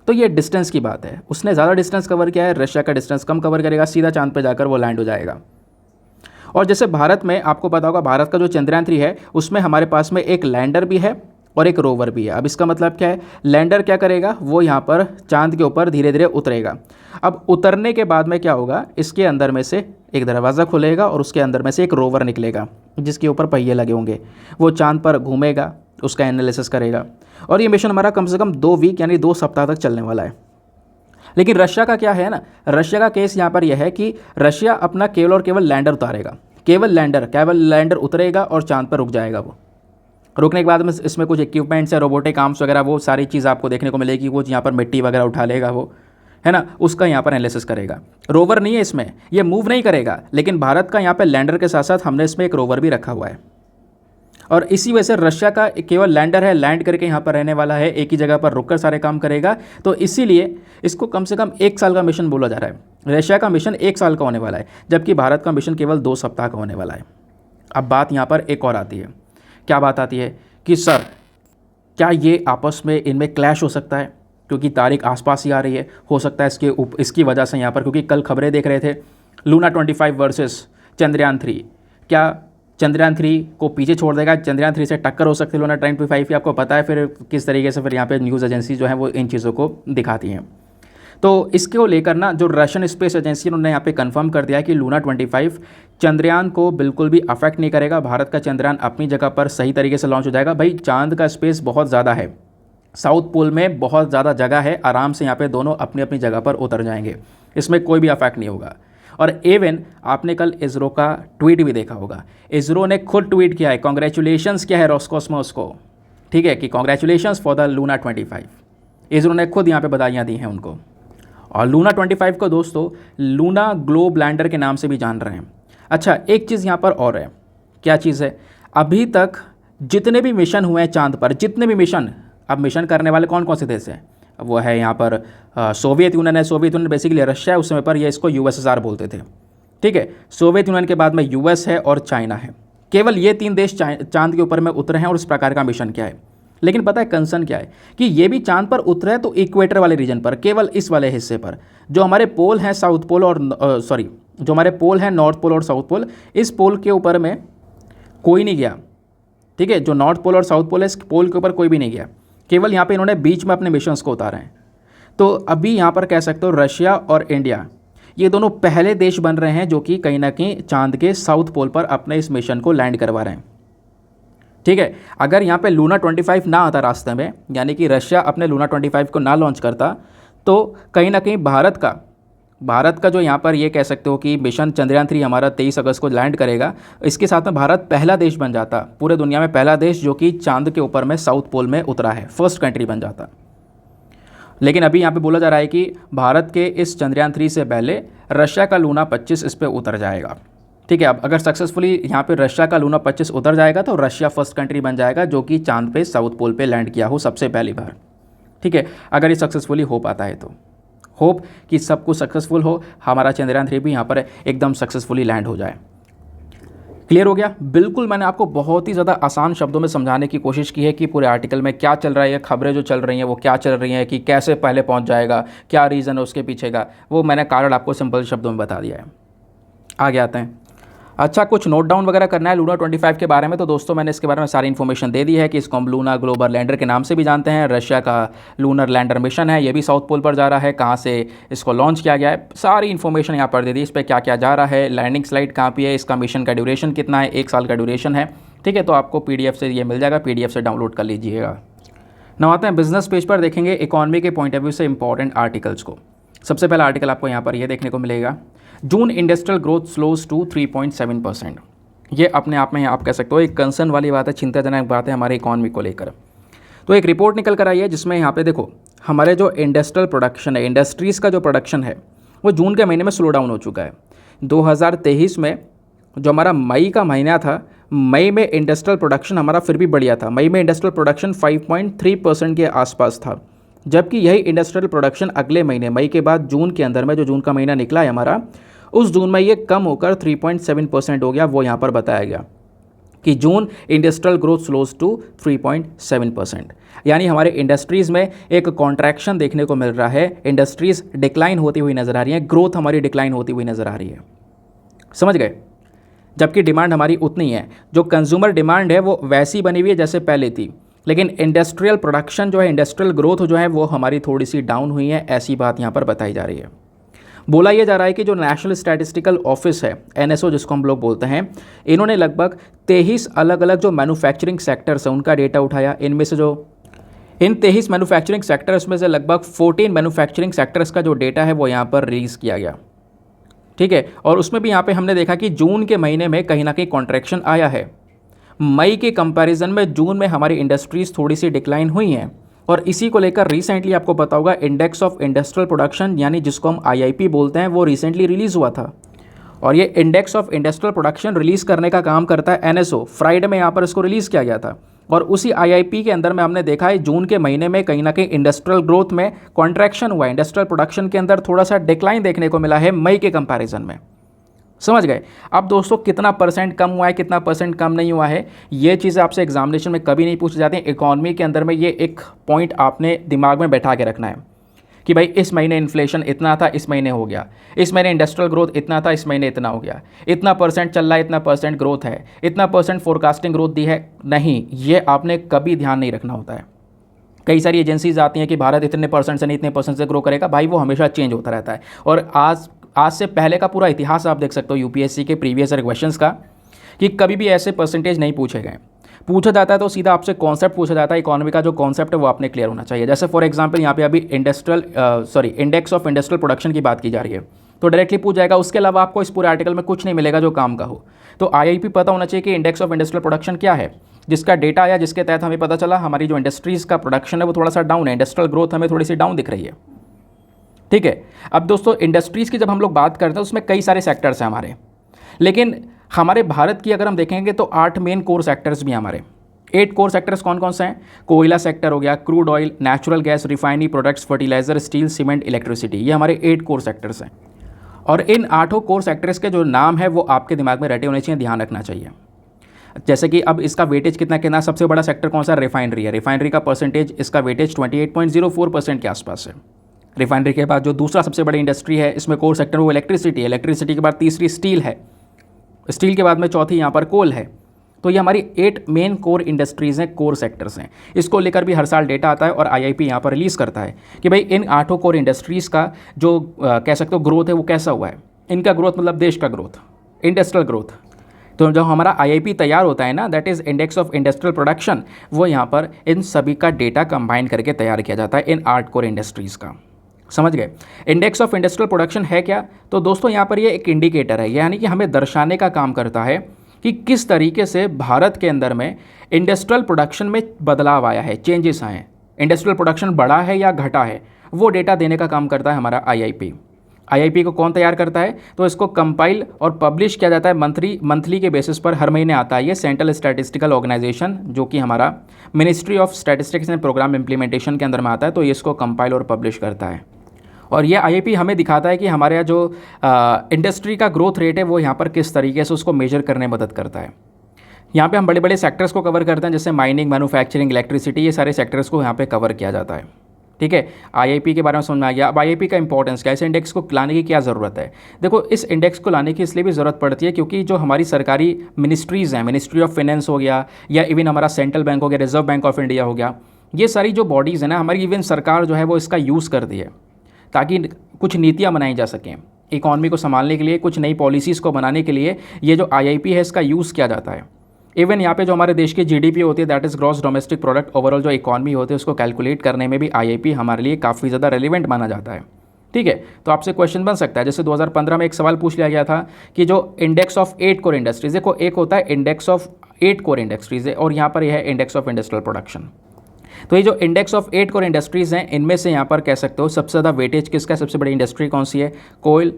तो ये डिस्टेंस की बात है, उसने ज़्यादा डिस्टेंस कवर किया है, रशिया का डिस्टेंस कम कवर करेगा, सीधा चांद पर जाकर वो लैंड हो जाएगा। और जैसे भारत में आपको पता होगा, भारत का जो चंद्रयान 3 है उसमें हमारे पास में एक लैंडर भी है और एक रोवर भी है। अब इसका मतलब क्या है, लैंडर क्या करेगा, वो यहाँ पर चांद के ऊपर धीरे धीरे उतरेगा। अब उतरने के बाद में क्या होगा, इसके अंदर में से एक दरवाज़ा खुलेगा और उसके अंदर में से एक रोवर निकलेगा जिसके ऊपर पहिए लगे होंगे। वो चांद पर घूमेगा, उसका एनालिसिस करेगा, और ये मिशन हमारा कम से कम 2 वीक यानी 2 सप्ताह तक चलने वाला है। लेकिन रशिया का क्या है ना, रशिया का केस यहाँ पर यह है कि रशिया अपना केवल और केवल लैंडर उतारेगा, केवल लैंडर उतरेगा और चांद पर रुक जाएगा। वो रुकने के बाद में इसमें कुछ इक्विपमेंट्स है, रोबोटिक आर्म्स वगैरह, वो सारी चीज़ आपको देखने को मिलेगी। वो यहाँ पर मिट्टी वगैरह उठा लेगा, वो है ना, उसका यहाँ पर एनालिसिस करेगा। रोवर नहीं है इसमें, ये मूव नहीं करेगा, लेकिन भारत का यहाँ पर लैंडर के साथ साथ हमने इसमें एक रोवर भी रखा हुआ है। और इसी वजह से रशिया का केवल लैंडर है, लैंड करके यहाँ पर रहने वाला है, एक ही जगह पर रुककर सारे काम करेगा। तो इसीलिए इसको कम से कम 1 साल का मिशन बोला जा रहा है। रशिया का मिशन 1 साल का होने वाला है, जबकि भारत का मिशन केवल 2 सप्ताह का होने वाला है। अब बात यहाँ पर एक और आती है क्या बात आती है कि सर क्या ये आपस में इनमें क्लैश हो सकता है, क्योंकि तारीख आसपास ही आ रही है, हो सकता है इसकी वजह से यहाँ पर, क्योंकि कल खबरें देख रहे थे लूना 25 वर्सेस चंद्रयान 3, क्या चंद्रयान 3 को पीछे छोड़ देगा, चंद्रयान 3 से टक्कर हो सकती है लूना 25 की। आपको पता है फिर किस तरीके से फिर यहाँ पे न्यूज़ एजेंसी जो है वो इन चीज़ों को दिखाती हैं। तो इसको लेकर ना जो रशियन स्पेस एजेंसी उन्होंने यहाँ पे कंफर्म कर दिया है कि लूना 25 चंद्रयान को बिल्कुल भी अफेक्ट नहीं करेगा। भारत का चंद्रयान अपनी जगह पर सही तरीके से लॉन्च हो जाएगा। भाई चांद का स्पेस बहुत ज़्यादा है, साउथ पोल में बहुत ज़्यादा जगह है, आराम से यहाँ पे दोनों अपनी अपनी जगह पर उतर जाएंगे, इसमें कोई भी अफेक्ट नहीं होगा। और इवन आपने कल इसरो का ट्वीट भी देखा होगा, इसरो ने खुद ट्वीट किया है, कॉन्ग्रेचुलेशंस किया है रॉसकॉस्मोस को, ठीक है, कि congratulations for the Luna 25। ISRO ने खुद यहाँ पे बधाइयाँ दी हैं उनको। और लूना 25 को दोस्तों लूना ग्लोब लैंडर के नाम से भी जान रहे हैं। अच्छा, एक चीज़ यहाँ पर और है, क्या चीज़ है, अभी तक जितने भी मिशन हुए हैं चांद पर, जितने भी मिशन, अब मिशन करने वाले कौन कौन से देश हैं, वो है यहाँ पर सोवियत यूनियन है। सोवियत यूनियन बेसिकली रशिया है, उस समय पर ये इसको यूएसएसआर बोलते थे, ठीक है। सोवियत यूनियन के बाद में यूएस है और चाइना है। केवल ये 3 देश चांद के ऊपर में उतरे हैं और इस प्रकार का मिशन क्या है। लेकिन पता है कंसर्न क्या है कि ये भी चांद पर उतरे हैं तो इक्वेटर वाले रीजन पर, केवल इस वाले हिस्से पर। जो हमारे पोल हैं साउथ पोल और जो हमारे पोल हैं नॉर्थ पोल और साउथ पोल, इस पोल के ऊपर में कोई नहीं गया, ठीक है। जो नॉर्थ पोल और साउथ पोल है, इस पोल के ऊपर कोई भी नहीं गया, केवल यहाँ पे इन्होंने बीच में अपने मिशंस को उतारे हैं। तो अभी यहाँ पर कह सकते हो रशिया और इंडिया ये दोनों पहले देश बन रहे हैं जो कि कहीं ना कहीं चांद के साउथ पोल पर अपने इस मिशन को लैंड करवा रहे हैं, ठीक है। अगर यहाँ पे लूना 25 ना आता रास्ते में, यानी कि रशिया अपने लूना 25 को ना लॉन्च करता, तो कहीं ना कहीं भारत का जो यहाँ पर ये कह सकते हो कि मिशन चंद्रयान 3 हमारा 23 अगस्त को लैंड करेगा, इसके साथ में भारत पहला देश बन जाता, पूरे दुनिया में पहला देश जो कि चांद के ऊपर में साउथ पोल में उतरा है, फर्स्ट कंट्री बन जाता। लेकिन अभी यहाँ पे बोला जा रहा है कि भारत के इस चंद्रयान 3 से पहले रशिया का लूना 25 इस पर उतर जाएगा, ठीक है। अब अगर सक्सेसफुली यहाँ पे रशिया का लूना 25 उतर जाएगा तो रशिया फर्स्ट कंट्री बन जाएगा जो कि चांद पे साउथ पोल पे लैंड किया हो सबसे पहली बार, ठीक है। अगर ये सक्सेसफुली हो पाता है तो होप कि सब कुछ सक्सेसफुल हो, हमारा चंद्रयान 3 भी यहाँ पर एकदम सक्सेसफुली लैंड हो जाए। क्लियर हो गया? बिल्कुल, मैंने आपको बहुत ही ज़्यादा आसान शब्दों में समझाने की कोशिश की है कि पूरे आर्टिकल में क्या चल रहा है, खबरें जो चल रही हैं वो क्या चल रही हैं, कि कैसे पहले पहुंच जाएगा, क्या रीज़न है उसके पीछे का, वो मैंने कारण आपको सिंपल शब्दों में बता दिया है। आगे आते हैं। अच्छा, कुछ नोट डाउन वगैरह करना है लूना 25 के बारे में, तो दोस्तों मैंने इसके बारे में सारी इन्फॉर्मेशन दे दी है कि इसको हम लूना ग्लोबल लैंडर के नाम से भी जानते हैं। रशिया का लूनर लैंडर मिशन है, ये भी साउथ पोल पर जा रहा है, कहाँ से इसको लॉन्च किया गया है, सारी इन्फॉर्मेशन यहाँ पर दे दी। इस पर क्या क्या जा रहा है, लैंडिंग स्लाइड कहाँ पे है, इसका मिशन का ड्यूरेशन कितना है, 1 साल का ड्यूरेशन है, ठीक है। तो आपको PDF से ये मिल जाएगा, PDF से डाउनलोड कर लीजिएगा। ना आते हैं बिजनेस पेज पर, देखेंगे इकॉनमी के पॉइंट ऑफ व्यू से इंपॉर्टेंट आर्टिकल्स को। सबसे पहला आर्टिकल आपको यहाँ पर ये देखने को मिलेगा, जून इंडस्ट्रियल ग्रोथ स्लोज टू 3.7%। ये अपने आप में आप कह सकते हो एक कंसर्न वाली बात है, चिंताजनक बात है हमारे इकॉनमी को लेकर। तो एक रिपोर्ट निकल कर आई है जिसमें यहाँ पे देखो हमारे जो इंडस्ट्रियल प्रोडक्शन है, इंडस्ट्रीज़ का जो प्रोडक्शन है वो जून के महीने में स्लो डाउन हो चुका है। 2023 में जो हमारा मई का महीना था, मई में इंडस्ट्रियल प्रोडक्शन हमारा फिर भी बढ़िया था। मई में इंडस्ट्रियल प्रोडक्शन 5.3% के आसपास था, जबकि यही इंडस्ट्रियल प्रोडक्शन अगले महीने मई के बाद जून के अंदर में, जो जून का महीना निकला है हमारा, उस जून में ये कम होकर 3.7% हो गया। वो यहाँ पर बताया गया कि जून इंडस्ट्रियल ग्रोथ स्लोज टू 3.7%, यानी हमारे इंडस्ट्रीज़ में एक कॉन्ट्रैक्शन देखने को मिल रहा है, इंडस्ट्रीज़ डिक्लाइन होती हुई नज़र आ रही है, ग्रोथ हमारी डिक्लाइन होती हुई नज़र आ रही है, समझ गए। जबकि डिमांड हमारी उतनी है, जो कंज्यूमर डिमांड है वो वैसी बनी हुई है जैसे पहले थी, लेकिन इंडस्ट्रियल प्रोडक्शन जो है, इंडस्ट्रियल ग्रोथ जो है वो हमारी थोड़ी सी डाउन हुई है, ऐसी बात यहाँ पर बताई जा रही है। बोला यह जा रहा है कि जो नेशनल स्टैटिस्टिकल ऑफिस है, NSO जिसको हम लोग बोलते हैं, इन्होंने लगभग 23 अलग अलग जो मैन्युफैक्चरिंग सेक्टर्स हैं उनका डेटा उठाया। इनमें से जो इन 23 मैन्युफैक्चरिंग सेक्टर्स में से लगभग 14 मैन्युफैक्चरिंग सेक्टर्स का जो डेटा है वो यहाँ पर रिलीज़ किया गया, ठीक है। और उसमें भी यहाँ पे हमने देखा कि जून के महीने में कहीं ना कहीं कॉन्ट्रैक्शन आया है। मई के कंपैरिजन में जून में हमारी इंडस्ट्रीज़ थोड़ी सी डिक्लाइन हुई हैं, और इसी को लेकर रिसेंटली आपको पता होगा इंडेक्स ऑफ इंडस्ट्रियल प्रोडक्शन, यानी जिसको हम IIP बोलते हैं, वो रिसेंटली रिलीज़ हुआ था। और ये index of industrial production release करने का काम करता है NSO। फ्राइडे में यहाँ पर इसको रिलीज़ किया गया था, और उसी IIP के अंदर में हमने देखा है जून के महीने में कहीं ना कहीं इंडस्ट्रियल ग्रोथ में कॉन्ट्रैक्शन हुआ है, इंडस्ट्रियल प्रोडक्शन के अंदर थोड़ा सा डिक्लाइन देखने को मिला है मई के कंपैरिजन में, समझ गए। अब दोस्तों कितना परसेंट कम हुआ है, कितना परसेंट कम नहीं हुआ है, ये चीज़ें आपसे एग्जामिनेशन में कभी नहीं पूछी जाती हैं। इकॉनमी के अंदर में ये एक पॉइंट आपने दिमाग में बैठा के रखना है कि भाई इस महीने इन्फ्लेशन इतना था, इस महीने हो गया, इस महीने इंडस्ट्रियल ग्रोथ इतना था, इस महीने इतना हो गया, इतना परसेंट चल रहा है, इतना परसेंट ग्रोथ है, इतना परसेंट फोरकास्टिंग ग्रोथ दी है। नहीं, ये आपने कभी ध्यान नहीं रखना होता है। कई सारी एजेंसीज आती हैं कि भारत इतने परसेंट से नहीं इतने परसेंट से ग्रो करेगा, भाई वो हमेशा चेंज होता रहता है। और आज से पहले का पूरा इतिहास आप देख सकते हो यूपीएससी के प्रीवियस ईयर क्वेश्चंस का, कि कभी भी ऐसे परसेंटेज नहीं पूछे गए। पूछा जाता है तो सीधा आपसे कॉन्सेप्ट पूछा जाता है, इकोनॉमी का जो कॉन्सेप्ट है वो आपने क्लियर होना चाहिए। जैसे फॉर एग्जांपल यहाँ पे अभी इंडेक्स ऑफ इंडस्ट्रियल प्रोडक्शन की बात की जा रही है, तो डायरेक्टली पूछ जाएगा। उसके अलावा आपको इस पूरे आर्टिकल में कुछ नहीं मिलेगा जो काम का हो। तो आईआईपी पता होना चाहिए कि इंडेक्स ऑफ इंडस्ट्रियल प्रोडक्शन क्या है, जिसका डेटा आया, जिसके तहत हमें पता चला हमारी जो इंडस्ट्रीज़ का प्रोडक्शन है वो थोड़ा सा डाउन है, इंडस्ट्रियल ग्रोथ हमें थोड़ी सी डाउन दिख रही है। ठीक है। अब दोस्तों इंडस्ट्रीज़ की जब हम लोग बात करते हैं उसमें कई सारे सेक्टर्स हैं हमारे, लेकिन हमारे भारत की अगर हम देखेंगे तो 8 मेन कोर सेक्टर्स भी हैं हमारे। 8 कोर सेक्टर्स कौन कौन से हैं? कोयला सेक्टर हो गया, crude oil, natural gas, refinery products, fertiliser, steel, cement, electricity, ये हमारे 8 कोर सेक्टर्स हैं। और इन 8 कोर सेक्टर्स के जो नाम है वो आपके दिमाग में रटे होने चाहिए, ध्यान रखना चाहिए। जैसे कि अब इसका वेटेज कितना कितना, सबसे बड़ा सेक्टर कौन सा? रिफाइनरी है। रिफाइनरी का परसेंटेज, इसका वेटेज 28.04% के आसपास है। रिफाइनरी के बाद जो दूसरा सबसे बड़ी इंडस्ट्री है इसमें कोर सेक्टर, वो इलेक्ट्रिसिटी है। इलेक्ट्रिसिटी के बाद तीसरी स्टील है, स्टील के बाद में चौथी यहाँ पर कोल है। तो ये हमारी 8 मेन कोर इंडस्ट्रीज़ हैं, कोर सेक्टर्स हैं। इसको लेकर भी हर साल डेटा आता है और आईआईपी यहाँ पर रिलीज़ करता है कि भाई इन 8 कोर इंडस्ट्रीज़ का जो कह सकते हो ग्रोथ है वो कैसा हुआ है। इनका ग्रोथ मतलब देश का ग्रोथ, इंडस्ट्रियल ग्रोथ। तो जो हमारा आईआईपी तैयार होता है ना, that is index of industrial production, वो यहाँ पर इन सभी का डेटा कंबाइन करके तैयार किया जाता है इन 8 कोर इंडस्ट्रीज़ का। समझ गए। इंडेक्स ऑफ इंडस्ट्रियल प्रोडक्शन है क्या? तो दोस्तों यहाँ पर ये एक इंडिकेटर है, यानी कि हमें दर्शाने का काम करता है कि किस तरीके से भारत के अंदर में इंडस्ट्रियल प्रोडक्शन में बदलाव आया है, चेंजेस आए हैं, इंडस्ट्रियल प्रोडक्शन बढ़ा है या घटा है, वो डेटा देने का काम करता है हमारा आईआईपी। आईआईपी को कौन तैयार करता है? तो इसको कंपाइल और पब्लिश किया जाता है मंथली के बेसिस पर, हर महीने आता है ये सेंट्रल स्टैटिस्टिकल ऑर्गेनाइजेशन, जो कि हमारा ministry of statistics and programme implementation के अंदर में आता है। तो ये इसको कंपाइल और पब्लिश करता है। और ये आईआईपी हमें दिखाता है कि हमारे यहाँ जो इंडस्ट्री का ग्रोथ रेट है वो यहाँ पर किस तरीके से उसको मेजर करने में मदद करता है। यहाँ पे हम बड़े बड़े सेक्टर्स को कवर करते हैं, जैसे माइनिंग, मैन्युफैक्चरिंग, इलेक्ट्रिसिटी, ये सारे सेक्टर्स को यहाँ पे कवर किया जाता है। ठीक है, आईआईपी के बारे में समझ में आ गया। अब आईआईपी का इंपॉर्टेंस क्या है, इस इंडेक्स को लाने की क्या ज़रूरत है? देखो, इस इंडेक्स को लाने की इसलिए भी ज़रूरत पड़ती है क्योंकि जो हमारी सरकारी मिनिस्ट्रीज़ हैं, मिनिस्ट्री ऑफ फाइनेंस हो गया या इवन हमारा सेंट्रल बैंक हो गया, रिजर्व बैंक ऑफ इंडिया हो गया, ये सारी जो बॉडीज़ हैं ना हमारी, इवन सरकार जो है वो इसका यूज़ करती है ताकि कुछ नीतियाँ बनाई जा सकें। इकॉनमी को संभालने के लिए, कुछ नई पॉलिसीज़ को बनाने के लिए ये जो आईआईपी है इसका यूज़ किया जाता है। इवन यहाँ पे जो हमारे देश की जीडीपी होती है, that is gross domestic product, overall जो इकॉनमी होती है उसको कैलकुलेट करने में भी आईआईपी हमारे लिए काफ़ी ज़्यादा रेलिवेंट माना जाता है। ठीक है, तो आपसे क्वेश्चन बन सकता है, जैसे 2015 में एक सवाल पूछ लिया गया था कि जो इंडेक्स ऑफ 8 कोर इंडस्ट्रीज़, देखो एक होता है इंडेक्स ऑफ 8 कोर इंडस्ट्रीज़ है और यहाँ पर यह है इंडेक्स ऑफ इंडस्ट्रियल प्रोडक्शन। तो ये जो इंडेक्स ऑफ 8 कोर इंडस्ट्रीज़ हैं, इनमें से यहाँ पर कह सकते हो सबसे ज़्यादा वेटेज किसका, सबसे बड़ी इंडस्ट्री कौन सी है? कोयल,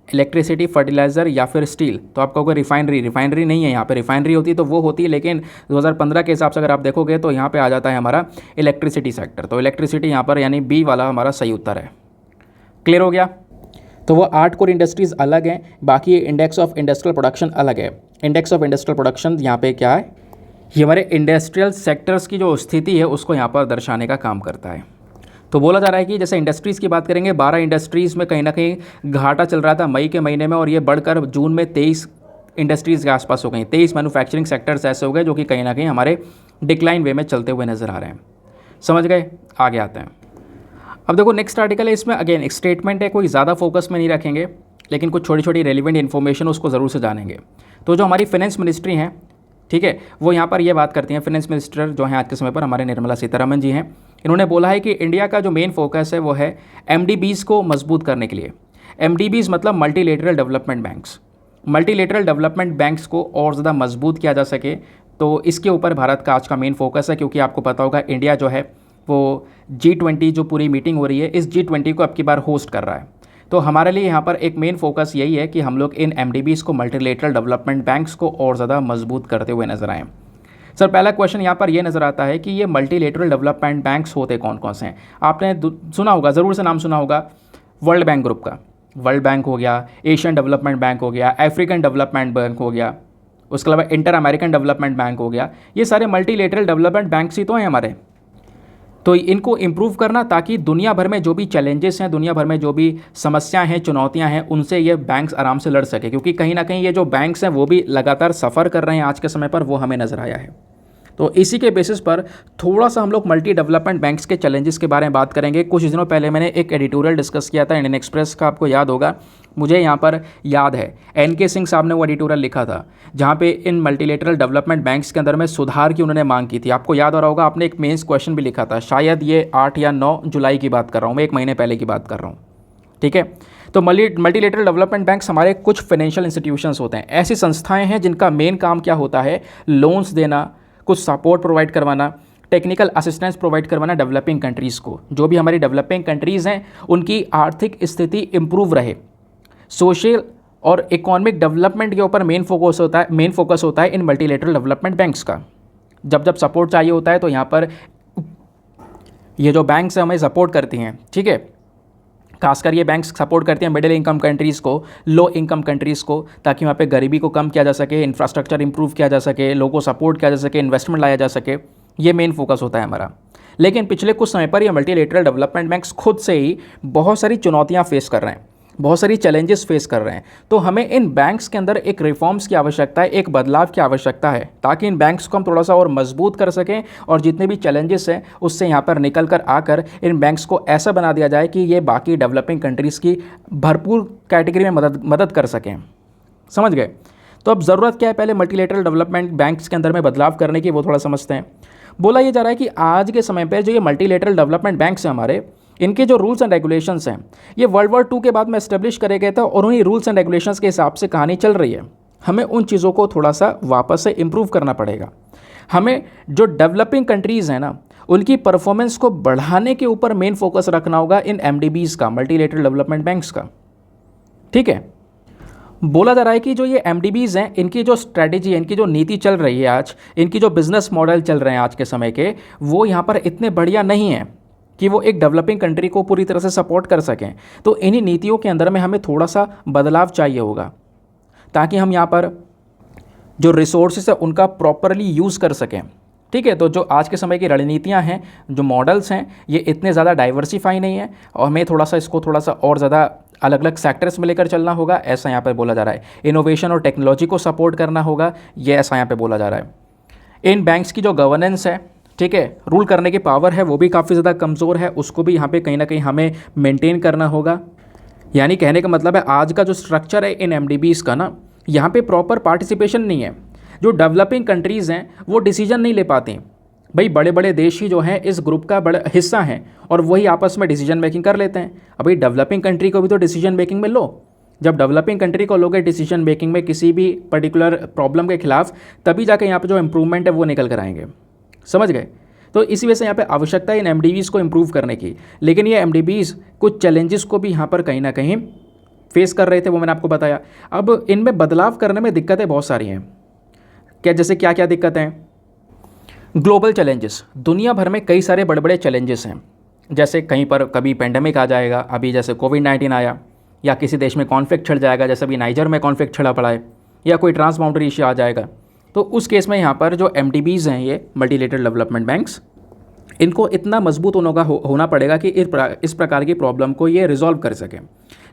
इलेक्ट्रिसिटी, फर्टिलाइज़र या फिर स्टील। तो आप कहोगे रिफाइनरी नहीं है, यहाँ पे रिफाइनरी होती तो वो होती है, लेकिन 2015 के हिसाब से अगर आप देखोगे तो यहाँ पे आ जाता है हमारा इलेक्ट्रिसिटी सेक्टर। तो इलेक्ट्रिसिटी यहाँ पर यानी बी वाला हमारा सही उत्तर है। क्लियर हो गया? तो वो 8 कोर इंडस्ट्रीज़ अलग हैं, बाकी इंडेक्स ऑफ इंडस्ट्रियल प्रोडक्शन अलग है। इंडेक्स ऑफ इंडस्ट्रियल प्रोडक्शन यहाँ पे क्या है, ये हमारे इंडस्ट्रियल सेक्टर्स की जो स्थिति है उसको यहाँ पर दर्शाने का काम करता है। तो बोला जा रहा है कि जैसे इंडस्ट्रीज़ की बात करेंगे, 12 इंडस्ट्रीज़ में कहीं ना कहीं घाटा चल रहा था मई के महीने में, और ये बढ़कर जून में 23 इंडस्ट्रीज़ के आसपास हो गई। 23 मैन्युफैक्चरिंग सेक्टर्स ऐसे हो गए जो कि कहीं ना कहीं हमारे डिक्लाइन वे में चलते हुए नज़र आ रहे हैं। समझ गए? आगे आते हैं। अब देखो नेक्स्ट आर्टिकल है, इसमें अगेन एक स्टेटमेंट है, कोई ज़्यादा फोकस में नहीं रखेंगे, लेकिन कुछ छोटी छोटी रेलिवेंट इन्फॉर्मेशन उसको ज़रूर से जानेंगे। तो जो हमारी फाइनेंस मिनिस्ट्री हैं, ठीक है, वो यहाँ पर ये बात करती हैं, फाइनेंस मिनिस्टर जो हैं आज के समय पर हमारे निर्मला सीतारमण जी हैं। इन्होंने बोला है कि इंडिया का जो मेन फोकस है वो है एमडीबीज़ को मजबूत करने के लिए। एमडीबीज़ मतलब multilateral development banks. Multilateral development banks को और ज़्यादा मजबूत किया जा सके, तो इसके ऊपर भारत का आज का मेन फोकस है। क्योंकि आपको पता होगा इंडिया जो है वो G20 जो पूरी मीटिंग हो रही है, इस G20 को अब की बार होस्ट कर रहा है। तो हमारे लिए यहाँ पर एक मेन फोकस यही है कि हम लोग इन एमडीबीज़ को, मल्टीलेटरल डेवलपमेंट बैंक्स को और ज़्यादा मजबूत करते हुए नजर आएँ। सर पहला क्वेश्चन यहाँ पर ये नज़र आता है कि ये मल्टीलेटरल डेवलपमेंट बैंक्स होते कौन कौन से हैं? आपने सुना होगा, ज़रूर से नाम सुना होगा वर्ल्ड बैंक ग्रुप का, वर्ल्ड बैंक हो गया, एशियन डेवलपमेंट बैंक हो गया, अफ्रीकन डेवलपमेंट बैंक हो गया, उसके अलावा इंटर अमेरिकन डेवलपमेंट बैंक हो गया। ये सारे मल्टीलेटरल डेवलपमेंट बैंक्स ही तो हैं हमारे। तो इनको इम्प्रूव करना ताकि दुनिया भर में जो भी चैलेंजेस हैं, दुनिया भर में जो भी समस्याएं हैं, चुनौतियां हैं, उनसे ये बैंक्स आराम से लड़ सके, क्योंकि कहीं ना कहीं ये जो बैंक्स हैं वो भी लगातार सफ़र कर रहे हैं आज के समय पर, वो हमें नज़र आया है। तो इसी के बेसिस पर थोड़ा सा हम लोग मल्टी डेवलपमेंट बैंक्स के चैलेंजेस के बारे में बात करेंगे। कुछ दिनों पहले मैंने एक एडिटोरियल डिस्कस किया था इंडियन एक्सप्रेस का, आपको याद होगा, मुझे यहाँ पर याद है NK सिंह साहब ने वो एडिटोरियल लिखा था जहाँ पे इन मल्टीलेटरल डेवलपमेंट बैंक्स के अंदर में सुधार की उन्होंने मांग की थी। आपको याद हो रहा होगा, आपने एक मेंस क्वेश्चन भी लिखा था, शायद ये 8 या 9 जुलाई की बात कर रहा हूँ मैं, 1 महीने पहले की बात कर रहा हूँ, ठीक है। तो मल्टीलेटरल डेवलपमेंट बैंक्स हमारे कुछ फाइनेंशियल इंस्टीट्यूशंस होते हैं, ऐसी संस्थाएं हैं जिनका मेन काम क्या होता है, लोन्स देना, कुछ सपोर्ट प्रोवाइड करवाना, टेक्निकल असिस्टेंस प्रोवाइड करवाना डेवलपिंग कंट्रीज़ को। जो भी हमारी डेवलपिंग कंट्रीज़ हैं उनकी आर्थिक स्थिति इंप्रूव रहे, सोशल और इकोनॉमिक डेवलपमेंट के ऊपर मेन फोकस होता है इन मल्टीलेटरल डेवलपमेंट बैंक्स का। जब जब सपोर्ट चाहिए होता है तो यहाँ पर ये जो बैंक्स हैं हमें सपोर्ट करती हैं, ठीक है। खासकर ये बैंक्स सपोर्ट करते हैं मिडिल इनकम कंट्रीज़ को, लो इनकम कंट्रीज़ को, ताकि वहाँ पे गरीबी को कम किया जा सके, इंफ्रास्ट्रक्चर इंप्रूव किया जा सके, लोगों को सपोर्ट किया जा सके, इन्वेस्टमेंट लाया जा सके। ये मेन फोकस होता है हमारा। लेकिन पिछले कुछ समय पर ये मल्टीलेटरल डेवलपमेंट बैंक्स खुद से ही बहुत सारी चुनौतियाँ फेस कर रहे हैं, बहुत सारी चैलेंजेस फेस कर रहे हैं। तो हमें इन बैंक्स के अंदर एक रिफॉर्म्स की आवश्यकता है, एक बदलाव की आवश्यकता है, ताकि इन बैंक्स को हम थोड़ा सा और मजबूत कर सकें और जितने भी चैलेंजेस हैं उससे यहाँ पर निकल कर आकर इन बैंक्स को ऐसा बना दिया जाए कि ये बाकी डेवलपिंग कंट्रीज़ की भरपूर कैटेगरी में मदद कर सकें। समझ गए? तो अब ज़रूरत क्या है पहले मल्टीलेटरल डेवलपमेंट बैंक्स के अंदर में बदलाव करने की, वो थोड़ा समझते हैं। बोला ये जा रहा है कि आज के समय पर जो ये मल्टीलेटरल डेवलपमेंट बैंक्स हैं हमारे, इनके जो रूल्स एंड रेगुलेशंस हैं ये वर्ल्ड वॉर 2 के बाद में एस्टेब्लिश करे गए थे और उन्हीं रूल्स एंड रेगुलेशंस के हिसाब से कहानी चल रही है। हमें उन चीज़ों को थोड़ा सा वापस से इम्प्रूव करना पड़ेगा। हमें जो डेवलपिंग कंट्रीज़ हैं ना, उनकी परफॉर्मेंस को बढ़ाने के ऊपर मेन फोकस रखना होगा इन MDBs का, मल्टीलेटरल डेवलपमेंट बैंक्स का, ठीक है। बोला जा रहा है कि जो ये MDBs हैं, इनकी जो स्ट्रैटेजी है, इनकी जो नीति चल रही है आज, इनकी जो बिजनेस मॉडल चल रहे हैं आज के समय के, वो यहाँ पर इतने बढ़िया नहीं है कि वो एक डेवलपिंग कंट्री को पूरी तरह से सपोर्ट कर सकें। तो इन्हीं नीतियों के अंदर में हमें थोड़ा सा बदलाव चाहिए होगा, ताकि हम यहाँ पर जो रिसोर्सेस है उनका प्रॉपरली यूज़ कर सकें, ठीक है। तो जो आज के समय की रणनीतियाँ हैं, जो मॉडल्स हैं, ये इतने ज़्यादा डाइवर्सिफाई नहीं है और हमें थोड़ा सा इसको थोड़ा सा और ज़्यादा अलग अलग सेक्टर्स में लेकर चलना होगा, ऐसा यहाँ पर बोला जा रहा है। इनोवेशन और टेक्नोलॉजी को सपोर्ट करना होगा, ये ऐसा यहाँ पर बोला जा रहा है। इन बैंक्स की जो गवर्नेंस है, ठीक है, रूल करने की पावर है, वो भी काफ़ी ज़्यादा कमज़ोर है, उसको भी यहाँ पे कहीं ना कहीं हमें मेंटेन करना होगा। यानी कहने का मतलब है आज का जो स्ट्रक्चर है इन MDBs का ना, यहाँ पे प्रॉपर पार्टिसिपेशन नहीं है। जो डेवलपिंग कंट्रीज़ हैं वो डिसीजन नहीं ले पाती। भाई बड़े बड़े देश ही जो हैं इस ग्रुप का बड़ा हिस्सा हैं और वही आपस में डिसीजन मेकिंग कर लेते हैं। अभी डेवलपिंग कंट्री को भी तो डिसीजन मेकिंग में लो। जब डेवलपिंग कंट्री को लोगे डिसीजन मेकिंग में किसी भी पर्टिकुलर प्रॉब्लम के खिलाफ, तभी जाकर यहाँ पे जो इम्प्रूवमेंट है वो निकल कर आएंगे। समझ गए? तो इसी वजह से यहाँ पे आवश्यकता है इन MDBs को इम्प्रूव करने की। लेकिन ये MDBs कुछ चैलेंजेस को भी यहाँ पर कहीं ना कहीं फेस कर रहे थे, वो मैंने आपको बताया। अब इनमें बदलाव करने में दिक्कतें बहुत सारी हैं। जैसे क्या क्या दिक्कतें हैं? ग्लोबल चैलेंजेस, दुनिया भर में कई सारे बड़े बड़े चैलेंजेस हैं। जैसे कहीं पर कभी पेंडेमिक आ जाएगा, अभी जैसे कोविड-19 आया, या किसी देश में कॉन्फ्लिक्ट छिड़ जाएगा, जैसे अभी नाइजर में कॉन्फ्लिक्ट छिड़ा पड़ा है, या कोई ट्रांस बाउंड्री इश्यू आ जाएगा। तो उस केस में यहाँ पर जो MDBs हैं, ये मल्टीलेटरल डेवलपमेंट बैंक्स, इनको इतना मजबूत होना पड़ेगा कि इस प्रकार की प्रॉब्लम को ये रिजॉल्व कर सकें।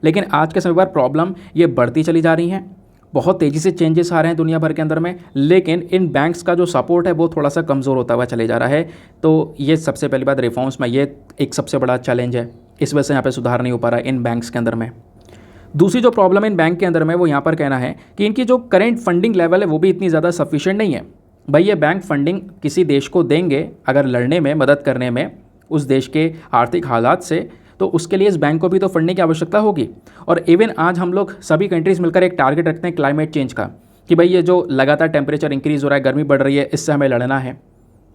लेकिन आज के समय पर प्रॉब्लम ये बढ़ती चली जा रही हैं, बहुत तेज़ी से चेंजेस आ रहे हैं दुनिया भर के अंदर में, लेकिन इन बैंक्स का जो सपोर्ट है वो थोड़ा सा कमज़ोर होता हुआ चले जा रहा है। तो ये सबसे पहली बात, रिफॉर्म्स में ये एक सबसे बड़ा चैलेंज है। इस वजह से यहाँ पर सुधार नहीं हो पा रहा है इन बैंक्स के अंदर में। दूसरी जो प्रॉब्लम इन बैंक के अंदर में वो यहाँ पर कहना है कि इनकी जो करेंट फंडिंग लेवल है वो भी इतनी ज़्यादा सफिशिएंट नहीं है। भाई ये बैंक फंडिंग किसी देश को देंगे अगर लड़ने में, मदद करने में उस देश के आर्थिक हालात से, तो उसके लिए इस बैंक को भी तो फंडिंग की आवश्यकता होगी। और इवन आज हम लोग सभी कंट्रीज़ मिलकर एक टारगेट रखते हैं क्लाइमेट चेंज का, कि भाई ये जो लगातार टेम्परेचर इंक्रीज़ हो रहा है, गर्मी बढ़ रही है, इससे हमें लड़ना है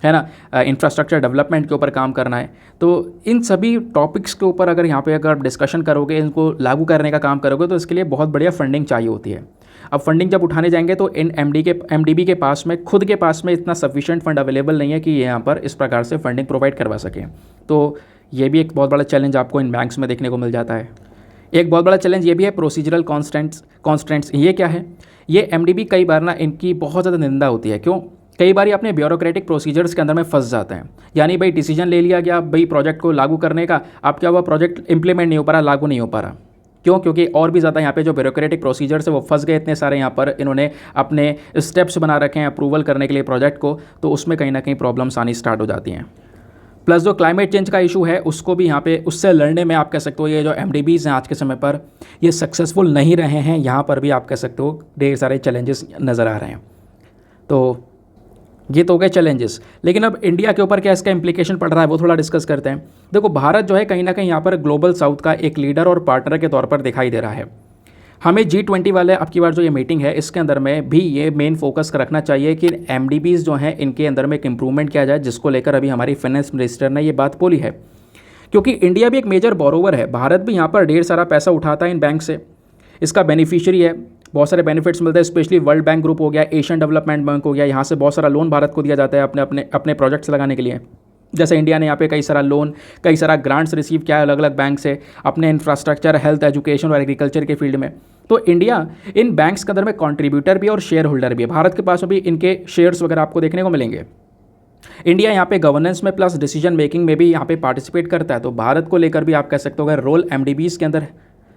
ना, इंफ्रास्ट्रक्चर डेवलपमेंट के ऊपर काम करना है। तो इन सभी टॉपिक्स के ऊपर अगर यहाँ पे अगर आप डिस्कशन करोगे, इनको लागू करने का काम करोगे, तो इसके लिए बहुत बढ़िया फंडिंग चाहिए होती है। अब फंडिंग जब उठाने जाएंगे तो इन MDB के पास में, खुद के पास में इतना सफिशिएंट फंड अवेलेबल नहीं है कि यहाँ पर इस प्रकार से फंडिंग प्रोवाइड करवा सकें। तो ये भी एक बहुत बड़ा चैलेंज आपको इन बैंक्स में देखने को मिल जाता है। एक बहुत बड़ा चैलेंज ये भी है प्रोसीजरल कॉन्स्टेंट्स। ये क्या है? ये एमडीबी कई बार ना इनकी बहुत ज़्यादा निंदा होती है। क्यों? कई बार ये अपने ब्यूरोक्रेटिक प्रोसीजर्स के अंदर में फंस जाते हैं। यानी भाई डिसीजन ले लिया गया भाई प्रोजेक्ट को लागू करने का, अब क्या हुआ, प्रोजेक्ट इंप्लीमेंट नहीं हो पा रहा, लागू नहीं हो पा रहा। क्यों? क्योंकि और भी ज़्यादा यहाँ पे जो ब्यूरोक्रेटिक प्रोसीजर्स है वो फंस गए इतने सारे, यहाँ पर इन्होंने अपने स्टेप्स बना रखे हैं अप्रूवल करने के लिए प्रोजेक्ट को, तो उसमें कहीं ना कहीं प्रॉब्लम्स आनी स्टार्ट हो जाती हैं। प्लस जो क्लाइमेट चेंज का इशू है उसको भी यहाँ पे उससे लड़ने में आप कह सकते हो ये जो एमडीबीज़ हैं आज के समय पर ये सक्सेसफुल नहीं रहे हैं। यहाँ पर भी आप कह सकते हो ढेर सारे चैलेंजेस नज़र आ रहे हैं। तो ये तो हो गए चैलेंजेस, लेकिन अब इंडिया के ऊपर क्या इसका इम्प्लीकेशन पड़ रहा है वो थोड़ा डिस्कस करते हैं। देखो भारत जो है कहीं ना कहीं यहाँ पर ग्लोबल साउथ का एक लीडर और पार्टनर के तौर पर दिखाई दे रहा है। हमें G20 वाले अब की बार जो ये मीटिंग है इसके अंदर में भी ये मेन फोकस रखना चाहिए कि एमडीबीज़ जो हैं इनके अंदर में एक इम्प्रूवमेंट किया जाए, जिसको लेकर अभी हमारी फाइनेंस मिनिस्टर ने ये बात बोली है। क्योंकि इंडिया भी एक मेजर बोरोवर है, भारत भी यहाँ पर ढेर सारा पैसा उठाता है इन बैंक से, इसका बेनिफिशियरी है, बहुत सारे बेनिफिट्स मिलते हैं। स्पेशली वर्ल्ड बैंक ग्रुप हो गया, एशियन डेवलपमेंट बैंक हो गया, यहाँ से बहुत सारा लोन भारत को दिया जाता है अपने अपने अपने प्रोजेक्ट्स लगाने के लिए। जैसे इंडिया ने यहाँ पे कई सारा लोन, कई सारा ग्रांट्स रिसीव किया है अलग अलग बैंक से अपने इंफ्रास्ट्रक्चर, हेल्थ, एजुकेशन और एग्रीकल्चर के फील्ड में। तो इंडिया इन बैंक्स के अंदर में कॉन्ट्रीब्यूटर भी और शेयर होल्डर भी है। भारत के पास भी इनके शेयर्स वगैरह आपको देखने को मिलेंगे। इंडिया यहाँ पे गवर्नेंस में प्लस डिसीजन मेकिंग में भी यहाँ पे पार्टिसिपेट करता है। तो भारत को लेकर भी आप कह सकते हो अगर रोल एमडीबीज़ के अंदर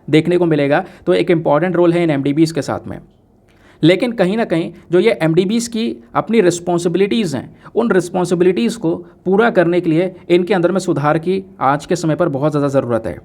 देखने को मिलेगा तो एक इंपॉर्टेंट रोल है इन एमडीबीज़ के साथ में। लेकिन कहीं ना कहीं जो ये एमडीबीज़ की अपनी रिस्पॉन्सिबिलिटीज़ हैं, उन रिस्पॉन्सिबिलिटीज़ को पूरा करने के लिए इनके अंदर में सुधार की आज के समय पर बहुत ज़्यादा ज़रूरत है।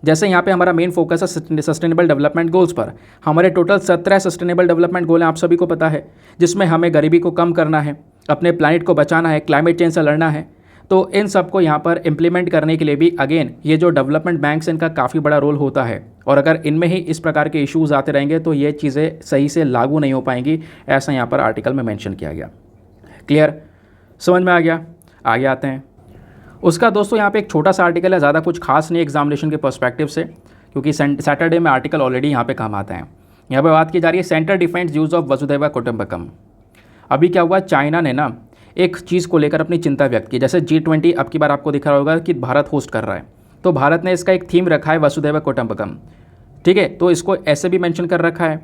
जैसे यहाँ पे हमारा मेन फोकस है सस्टेनेबल डेवलपमेंट गोल्स पर। हमारे टोटल 17 सस्टेनेबल डेवलपमेंट गोल हैं, आप सभी को पता है, जिसमें हमें गरीबी को कम करना है, अपने प्लानिट को बचाना है, क्लाइमेट चेंज से लड़ना है। तो इन सब को यहाँ पर इम्प्लीमेंट करने के लिए भी अगेन ये जो डेवलपमेंट बैंक्स इनका काफ़ी बड़ा रोल होता है। और अगर इनमें ही इस प्रकार के इश्यूज़ आते रहेंगे तो ये चीज़ें सही से लागू नहीं हो पाएंगी, ऐसा यहाँ पर आर्टिकल में मेंशन किया गया। क्लियर? समझ में आ गया? आगे आते हैं। उसका दोस्तों यहाँ पे एक छोटा सा आर्टिकल है, ज़्यादा कुछ खास नहीं एग्जामिनेशन के पर्सपेक्टिव से, क्योंकि सैटरडे में आर्टिकल ऑलरेडी यहाँ पे काम आता है। यहाँ पे बात की जा रही है सेंटर डिफेंस यूज़ ऑफ वसुधैव कुटुंबकम। अभी क्या हुआ, चाइना ने ना एक चीज़ को लेकर अपनी चिंता व्यक्त की। जैसे G20 अब की बार आपको दिख रहा होगा कि भारत होस्ट कर रहा है, तो भारत ने इसका एक थीम रखा है वसुधैव कुटुंबकम। ठीक है, तो इसको ऐसे भी मेंशन कर रखा है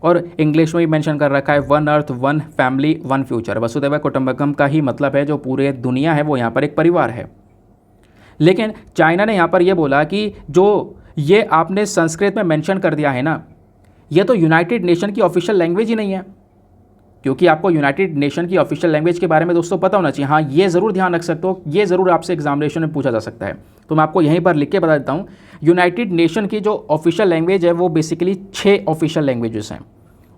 और इंग्लिश में भी मेंशन कर रखा है, one earth one family one future. वसुधैव कुटुंबकम का ही मतलब है जो पूरे दुनिया है वो यहाँ पर एक परिवार है। लेकिन चाइना ने यहाँ पर यह बोला कि जो ये आपने संस्कृत में मेंशन कर दिया है ना, ये तो यूनाइटेड नेशन की ऑफिशियल लैंग्वेज ही नहीं है। क्योंकि आपको यूनाइटेड नेशन की ऑफिशियल लैंग्वेज के बारे में दोस्तों पता होना चाहिए। हाँ, ये ज़रूर ध्यान रख सकते हो, ये ज़रूर आपसे एग्जामिनेशन में पूछा जा सकता है, तो मैं आपको यहीं पर लिख के बता देता हूँ। यूनाइटेड नेशन की जो ऑफिशियल लैंग्वेज है वो बेसिकली 6 ऑफिशियल लैंग्वेजेस हैं।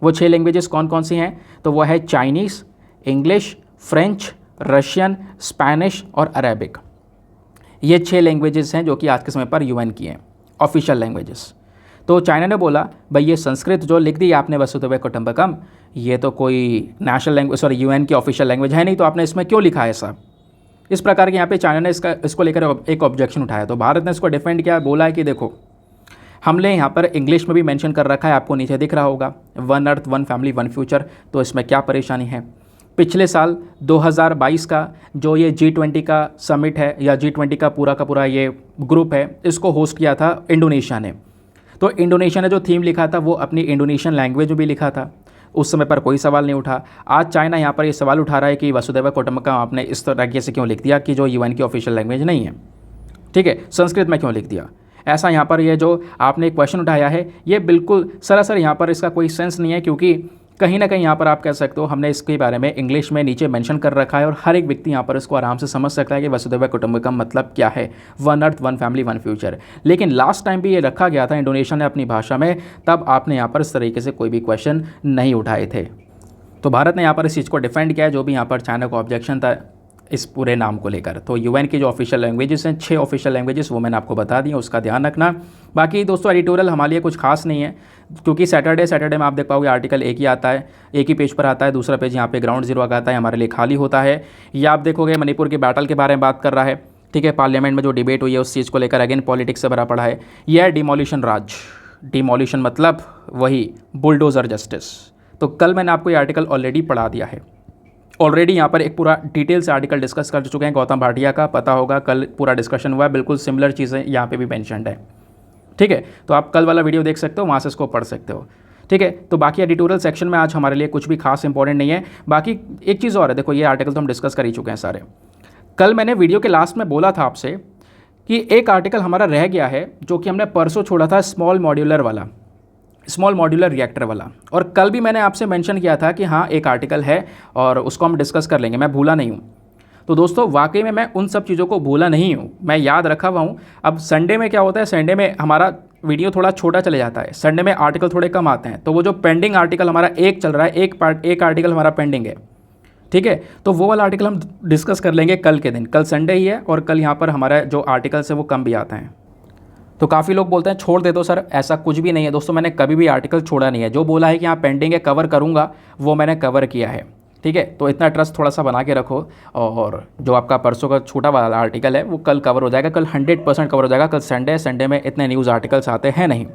वो 6 लैंग्वेजेस कौन कौन सी हैं? तो वो है Chinese, English, French, Russian, Spanish और अरेबिक। ये 6 लैंग्वेजेस हैं जो कि आज के समय पर यूएन की हैं ऑफिशियल लैंग्वेजेस। तो चाइना ने बोला भाई ये संस्कृत जो लिख दी आपने वसुधैव कुटुंबकम, ये तो कोई नेशनल लैंग्वेज यूएन की ऑफिशियल लैंग्वेज है नहीं, तो आपने इसमें क्यों लिखा है ऐसा? इस प्रकार के यहाँ पे चाइना ने इसको लेकर एक ऑब्जेक्शन उठाया। तो भारत ने इसको डिफेंड किया, बोला है कि देखो हमने यहाँ पर इंग्लिश में भी मेंशन कर रखा है, आपको नीचे दिख रहा होगा, one earth one family one future, तो इसमें क्या परेशानी है? पिछले साल 2022 का जो ये G20 का समिट है या G20 का पूरा ये ग्रुप है, इसको होस्ट किया था इंडोनेशिया ने। तो इंडोनेशिया ने जो थीम लिखा था वो अपनी इंडोनेशियन लैंग्वेज में भी लिखा था, उस समय पर कोई सवाल नहीं उठा। आज चाइना यहाँ पर ये सवाल उठा रहा है कि वसुधैव कुटुंबकम आपने इस तरीके से क्यों लिख दिया कि जो यूएन की ऑफिशियल लैंग्वेज नहीं है, ठीक है, संस्कृत में क्यों लिख दिया? ऐसा यहाँ पर ये जो आपने क्वेश्चन उठाया है ये बिल्कुल सरासर यहाँ पर इसका कोई सेंस नहीं है, क्योंकि कहीं ना कहीं यहाँ पर आप कह सकते हो हमने इसके बारे में इंग्लिश में नीचे मेंशन कर रखा है और हर एक व्यक्ति यहाँ पर इसको आराम से समझ सकता है कि वसुधैव कुटुंबकम मतलब क्या है, one earth one family one future. लेकिन लास्ट टाइम भी ये रखा गया था इंडोनेशिया ने अपनी भाषा में, तब आपने यहाँ पर इस तरीके से कोई भी क्वेश्चन नहीं उठाए थे। तो भारत ने यहाँ पर इस चीज़ को डिफेंड किया है, जो भी यहाँ पर चाइना को ऑब्जेक्शन था इस पूरे नाम को लेकर। तो यूएन की जो ऑफिशियल लैंग्वेजेस हैं 6 ऑफिशियल लैंग्वेजेस वो मैंने आपको बता दी, उसका ध्यान रखना। बाकी दोस्तों एडिटोरियल हमारे लिए कुछ खास नहीं है, क्योंकि सैटरडे में आप देख पाओगे आर्टिकल एक ही आता है, एक ही पेज पर आता है, दूसरा पेज यहाँ पे ग्राउंड जीरो का आता है, हमारे लिए खाली होता है। ये आप देखोगे मणिपुर के बैटल के बारे में बात कर रहा है, ठीक है, पार्लियामेंट में जो डिबेट हुई है उस चीज़ को लेकर अगेन पॉलिटिक्स से भरा पड़ा है। यह है डिमोलिशन राज, डिमोलिशन मतलब वही बुलडोज़र जस्टिस। तो कल मैंने आपको ये आर्टिकल ऑलरेडी पढ़ा दिया है, ऑलरेडी यहाँ पर एक पूरा डिटेल से आर्टिकल डिस्कस कर चुके हैं, गौतम भाटिया का पता होगा, कल पूरा डिस्कशन हुआ है, बिल्कुल सिमिलर चीज़ें यहाँ पे भी मेंशन्ड है। ठीक है, तो आप कल वाला वीडियो देख सकते हो, वहाँ से इसको पढ़ सकते हो। ठीक है, तो बाकी एडिटोरियल सेक्शन में आज हमारे लिए कुछ भी खास इंपॉर्टेंट नहीं है। बाकी एक चीज़ और है, देखो ये आर्टिकल तो हम डिस्कस कर ही चुके हैं सारे। कल मैंने वीडियो के लास्ट में बोला था आपसे कि एक आर्टिकल हमारा रह गया है जो कि हमने परसों छोड़ा था, स्मॉल मॉड्यूलर रिएक्टर वाला। और कल भी मैंने आपसे मेंशन किया था कि हाँ एक आर्टिकल है और उसको हम डिस्कस कर लेंगे, मैं भूला नहीं हूँ। तो दोस्तों वाकई में मैं उन सब चीज़ों को भूला नहीं हूँ, मैं याद रखा हुआ हूँ। अब संडे में क्या होता है, संडे में हमारा वीडियो थोड़ा छोटा चले जाता है, संडे में आर्टिकल थोड़े कम आते हैं। तो वो जो पेंडिंग आर्टिकल हमारा एक चल रहा है, एक आर्टिकल हमारा पेंडिंग है, ठीक है, तो वो वाला आर्टिकल हम डिस्कस कर लेंगे कल के दिन। कल संडे ही है और कल यहाँ पर हमारा जो आर्टिकल्स है वो कम भी आते हैं। तो काफ़ी लोग बोलते हैं छोड़ दे दो सर, ऐसा कुछ भी नहीं है दोस्तों, मैंने कभी भी आर्टिकल छोड़ा नहीं है। जो बोला है कि यहाँ पेंडिंग है कवर करूँगा, वो मैंने कवर किया है। ठीक है, तो इतना ट्रस्ट थोड़ा सा बना के रखो। और जो आपका परसों का छोटा वाला आर्टिकल है वो कल कवर हो जाएगा, कल 100% कवर हो जाएगा। कल संडे में इतने न्यूज़ आर्टिकल्स आते हैं नहीं।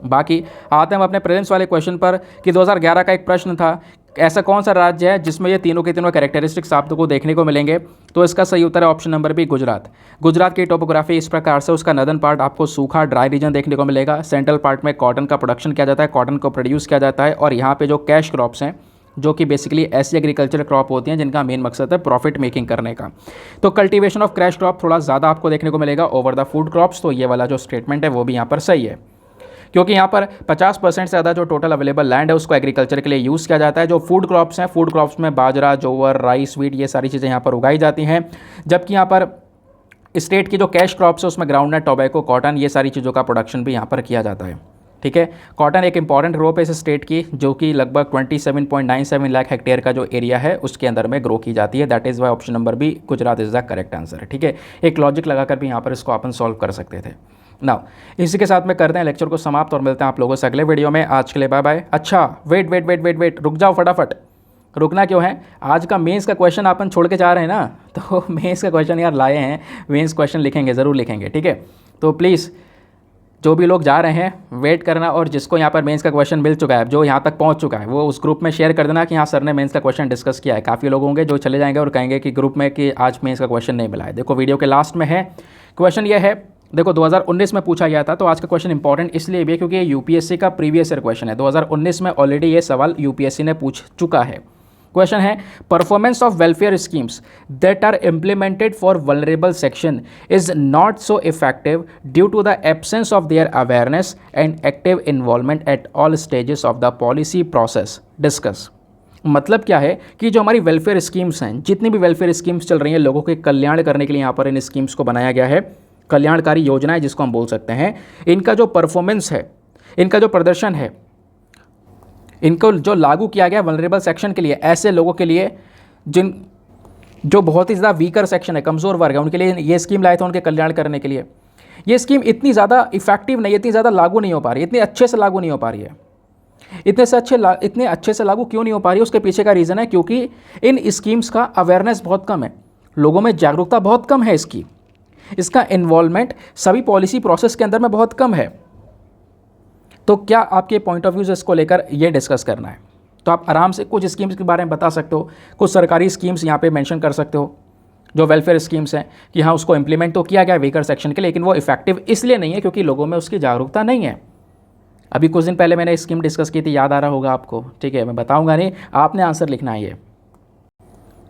बाकी आते हैं हम अपने प्रीलिम्स वाले क्वेश्चन पर कि 2011 का एक प्रश्न था, ऐसा कौन सा राज्य है जिसमें ये तीनों के तीनों कैरेक्टरिस्टिक्स आपको देखने को मिलेंगे। तो इसका सही उत्तर है option number B, Gujarat. Gujarat की टोपोग्राफी इस प्रकार से, उसका नदन पार्ट आपको सूखा ड्राई रीजन देखने को मिलेगा। सेंट्रल पार्ट में कॉटन का प्रोडक्शन किया जाता है, कॉटन को प्रोड्यूस किया जाता है। और यहाँ पे जो कैश क्रॉप्स हैं जो कि बेसिकली ऐसी एग्रीकल्चर क्रॉप होती हैं जिनका मेन मकसद है प्रॉफिट मेकिंग करने का। तो कल्टीवेशन ऑफ कैश क्रॉप थोड़ा ज़्यादा आपको देखने को मिलेगा ओवर द फूड क्रॉप्स। तो ये वाला जो स्टेटमेंट है वो भी यहाँ पर सही है, क्योंकि यहाँ पर 50% से ज़्यादा जो टोटल अवेलेबल लैंड है उसको एग्रीकल्चर के लिए यूज़ किया जाता है। जो फूड क्रॉप्स हैं, फूड क्रॉप्स में बाजरा, जोवर, राइस, व्हीट, ये सारी चीज़ें यहाँ पर उगाई जाती हैं। जबकि यहाँ पर स्टेट की जो कैश क्रॉप्स है उसमें ग्राउंडनट, टोबैको, कॉटन, ये सारी चीज़ों का प्रोडक्शन भी यहाँ पर किया जाता है। ठीक है, कॉटन एक इंपॉर्टेंट क्रॉप है इस स्टेट की, जो कि लगभग 27.97 लाख हेक्टेयर का जो एरिया है उसके अंदर में ग्रो की जाती है। That is why option number B, Gujarat is the correct answer. ठीक है, एक लॉजिक लगाकर भी यहाँ पर इसको अपन सॉल्व कर सकते थे। नाउ इसी के साथ में करते हैं लेक्चर को समाप्त और मिलते हैं आप लोगों से अगले वीडियो में। आज के लिए बाय बाय। अच्छा वेट, रुक जाओ फटाफट। रुकना क्यों है, आज का मेंस का क्वेश्चन अपन छोड़ के जा रहे हैं ना, तो मेंस का क्वेश्चन यार लाए हैं, मेंस क्वेश्चन लिखेंगे, ज़रूर लिखेंगे। ठीक है, तो प्लीज़ जो भी लोग जा रहे हैं वेट करना, और जिसको यहाँ पर मेंस का क्वेश्चन मिल चुका है, जो यहाँ तक पहुँच चुका है, वो उस ग्रुप में शेयर कर देना कि हाँ सर ने मेंस का क्वेश्चन डिस्कस किया है। काफ़ी लोग होंगे जो चले जाएंगे और कहेंगे कि ग्रुप में कि आज मेंस का क्वेश्चन नहीं मिला है। देखो वीडियो के लास्ट में है क्वेश्चन, ये है देखो 2019 में पूछा गया था। तो आज का क्वेश्चन इंपॉर्टेंट इसलिए भी है क्योंकि ये यूपीएससी का प्रीवियस ईयर क्वेश्चन है। 2019 में ऑलरेडी ये सवाल यूपीएससी ने पूछ चुका है। क्वेश्चन है, performance of welfare schemes that are implemented for vulnerable section is not so effective due to the absence of their awareness and active involvement at all stages of the policy process, discuss. मतलब क्या है कि जो हमारी welfare schemes हैं, जितनी भी welfare schemes चल रही हैं लोगों के कल्याण करने के लिए, यहाँ पर इन स्कीम्स को बनाया गया है, कल्याणकारी योजनाएं जिसको हम बोल सकते हैं, इनका जो परफॉर्मेंस है, इनका जो प्रदर्शन है, इनको जो लागू किया गया वल्नरेबल सेक्शन के लिए, ऐसे लोगों के लिए जो बहुत ही ज़्यादा वीकर सेक्शन है, कमज़ोर वर्ग है, उनके लिए ये स्कीम लाए थे उनके कल्याण करने के लिए। ये स्कीम इतनी ज़्यादा इफेक्टिव नहीं, इतनी ज़्यादा लागू नहीं हो पा रही, इतने अच्छे से लागू नहीं हो पा रही है। इतने अच्छे से लागू क्यों नहीं हो पा रही है, उसके पीछे का रीज़न है क्योंकि इन स्कीम्स का अवेयरनेस बहुत कम है, लोगों में जागरूकता बहुत कम है इसका इन्वॉल्वमेंट सभी पॉलिसी प्रोसेस के अंदर में बहुत कम है। तो क्या आपके पॉइंट ऑफ व्यू से इसको लेकर ये डिस्कस करना है, तो आप आराम से कुछ स्कीम्स के बारे में बता सकते हो, कुछ सरकारी स्कीम्स यहाँ पे मेंशन कर सकते हो जो वेलफेयर स्कीम्स हैं कि हाँ उसको इम्प्लीमेंट तो किया गया वीकर सेक्शन के, लेकिन वो इफेक्टिव इसलिए नहीं है क्योंकि लोगों में उसकी जागरूकता नहीं है। अभी कुछ दिन पहले मैंने स्कीम डिस्कस की थी, याद आ रहा होगा आपको। ठीक है, मैं बताऊँगा नहीं, आपने आंसर लिखना है ये।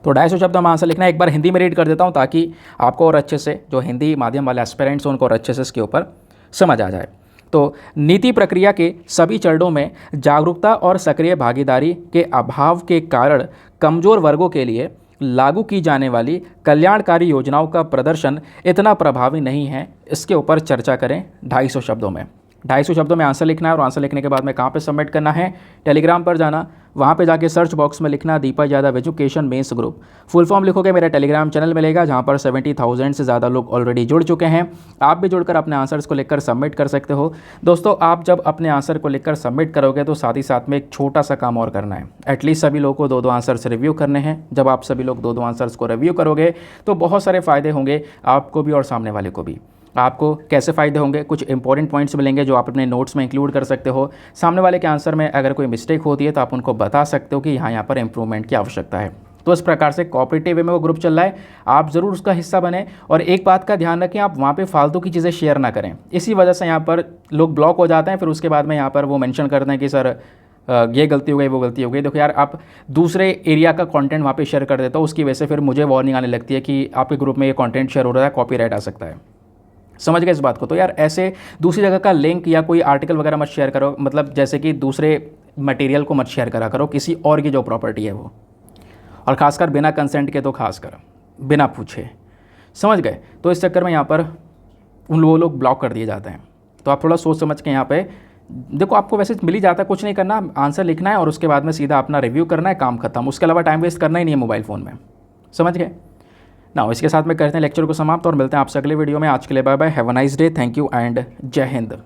तो 250 शब्द हम आंसर लिखना है। एक बार हिंदी में रीड कर देता हूँ ताकि आपको और अच्छे से, जो हिंदी माध्यम वाले एस्पिरेंट्स हैं उनको और अच्छे से इसके ऊपर समझ आ जाए। तो नीति प्रक्रिया के सभी चरणों में जागरूकता और सक्रिय भागीदारी के अभाव के कारण कमज़ोर वर्गों के लिए लागू की जाने वाली कल्याणकारी योजनाओं का प्रदर्शन इतना प्रभावी नहीं है। इसके ऊपर चर्चा करें 250 शब्दों में। 250 शब्दों में आंसर लिखना है, और आंसर लिखने के बाद में कहाँ पे सबमिट करना है, टेलीग्राम पर जाना, वहाँ पे जाके सर्च बॉक्स में लिखना Deepak Yadav education mains group. Full form लिखोगे मेरा टेलीग्राम चैनल मिलेगा जहाँ पर 70,000 से ज़्यादा लोग ऑलरेडी जुड़ चुके हैं। आप भी जुड़कर अपने आंसर्स को लिखकर सबमिट कर सकते हो। दोस्तों आप जब अपने आंसर को लिखकर सबमिट करोगे तो साथ ही साथ में एक छोटा सा काम और करना है, एटलीस्ट सभी लोगों को 2-2 आंसर्स रिव्यू करने हैं। जब आप सभी लोग 2-2 आंसर्स को रिव्यू करोगे तो बहुत सारे फ़ायदे होंगे आपको भी और सामने वाले को भी। आपको कैसे फ़ायदे होंगे, कुछ इंपॉर्टेंट पॉइंट्स मिलेंगे जो आप अपने नोट्स में इंक्लूड कर सकते हो। सामने वाले के आंसर में अगर कोई मिस्टेक होती है तो आप उनको बता सकते हो कि यहाँ पर इंप्रूवमेंट की आवश्यकता है। तो इस प्रकार से कोऑपरेटिव वे में वो ग्रुप चल रहा है, आप ज़रूर उसका हिस्सा बने। और एक बात का ध्यान रखें, आप वहाँ पे फालतू की चीज़ें शेयर ना करें। इसी वजह से यहाँ पर लोग ब्लॉक हो जाते हैं, फिर उसके बाद में यहाँ पर वो मेंशन करते हैं कि सर ये गलती हो गई, वो गलती हो गई। देखो यार, आप दूसरे एरिया का कंटेंट वहाँ पे शेयर कर देते हो, उसकी वजह से फिर मुझे वार्निंग आने लगती है कि आपके ग्रुप में ये कंटेंट शेयर हो रहा है, कॉपीराइट आ सकता है। समझ गए इस बात को? तो यार ऐसे दूसरी जगह का लिंक या कोई आर्टिकल वगैरह मत शेयर करो, मतलब जैसे कि दूसरे मटेरियल को मत शेयर करा करो, किसी और की जो प्रॉपर्टी है वो, और खासकर बिना कंसेंट के, तो खासकर बिना पूछे। समझ गए? तो इस चक्कर में यहाँ पर उन लोग ब्लॉक कर दिए जाते हैं। तो आप थोड़ा सोच समझ के यहाँ पे देखो, आपको वैसे मिल ही जाता है, कुछ नहीं करना, आंसर लिखना है और उसके बाद में सीधा अपना रिव्यू करना है, काम खत्म। उसके अलावा टाइम वेस्ट करना ही नहीं है मोबाइल फ़ोन में। समझ गए ना? इसके साथ में करते हैं लेक्चर को समाप्त और मिलते हैं आपसे अगले वीडियो में। आज के लिए bye bye, have a nice day, thank you and जय हिंद।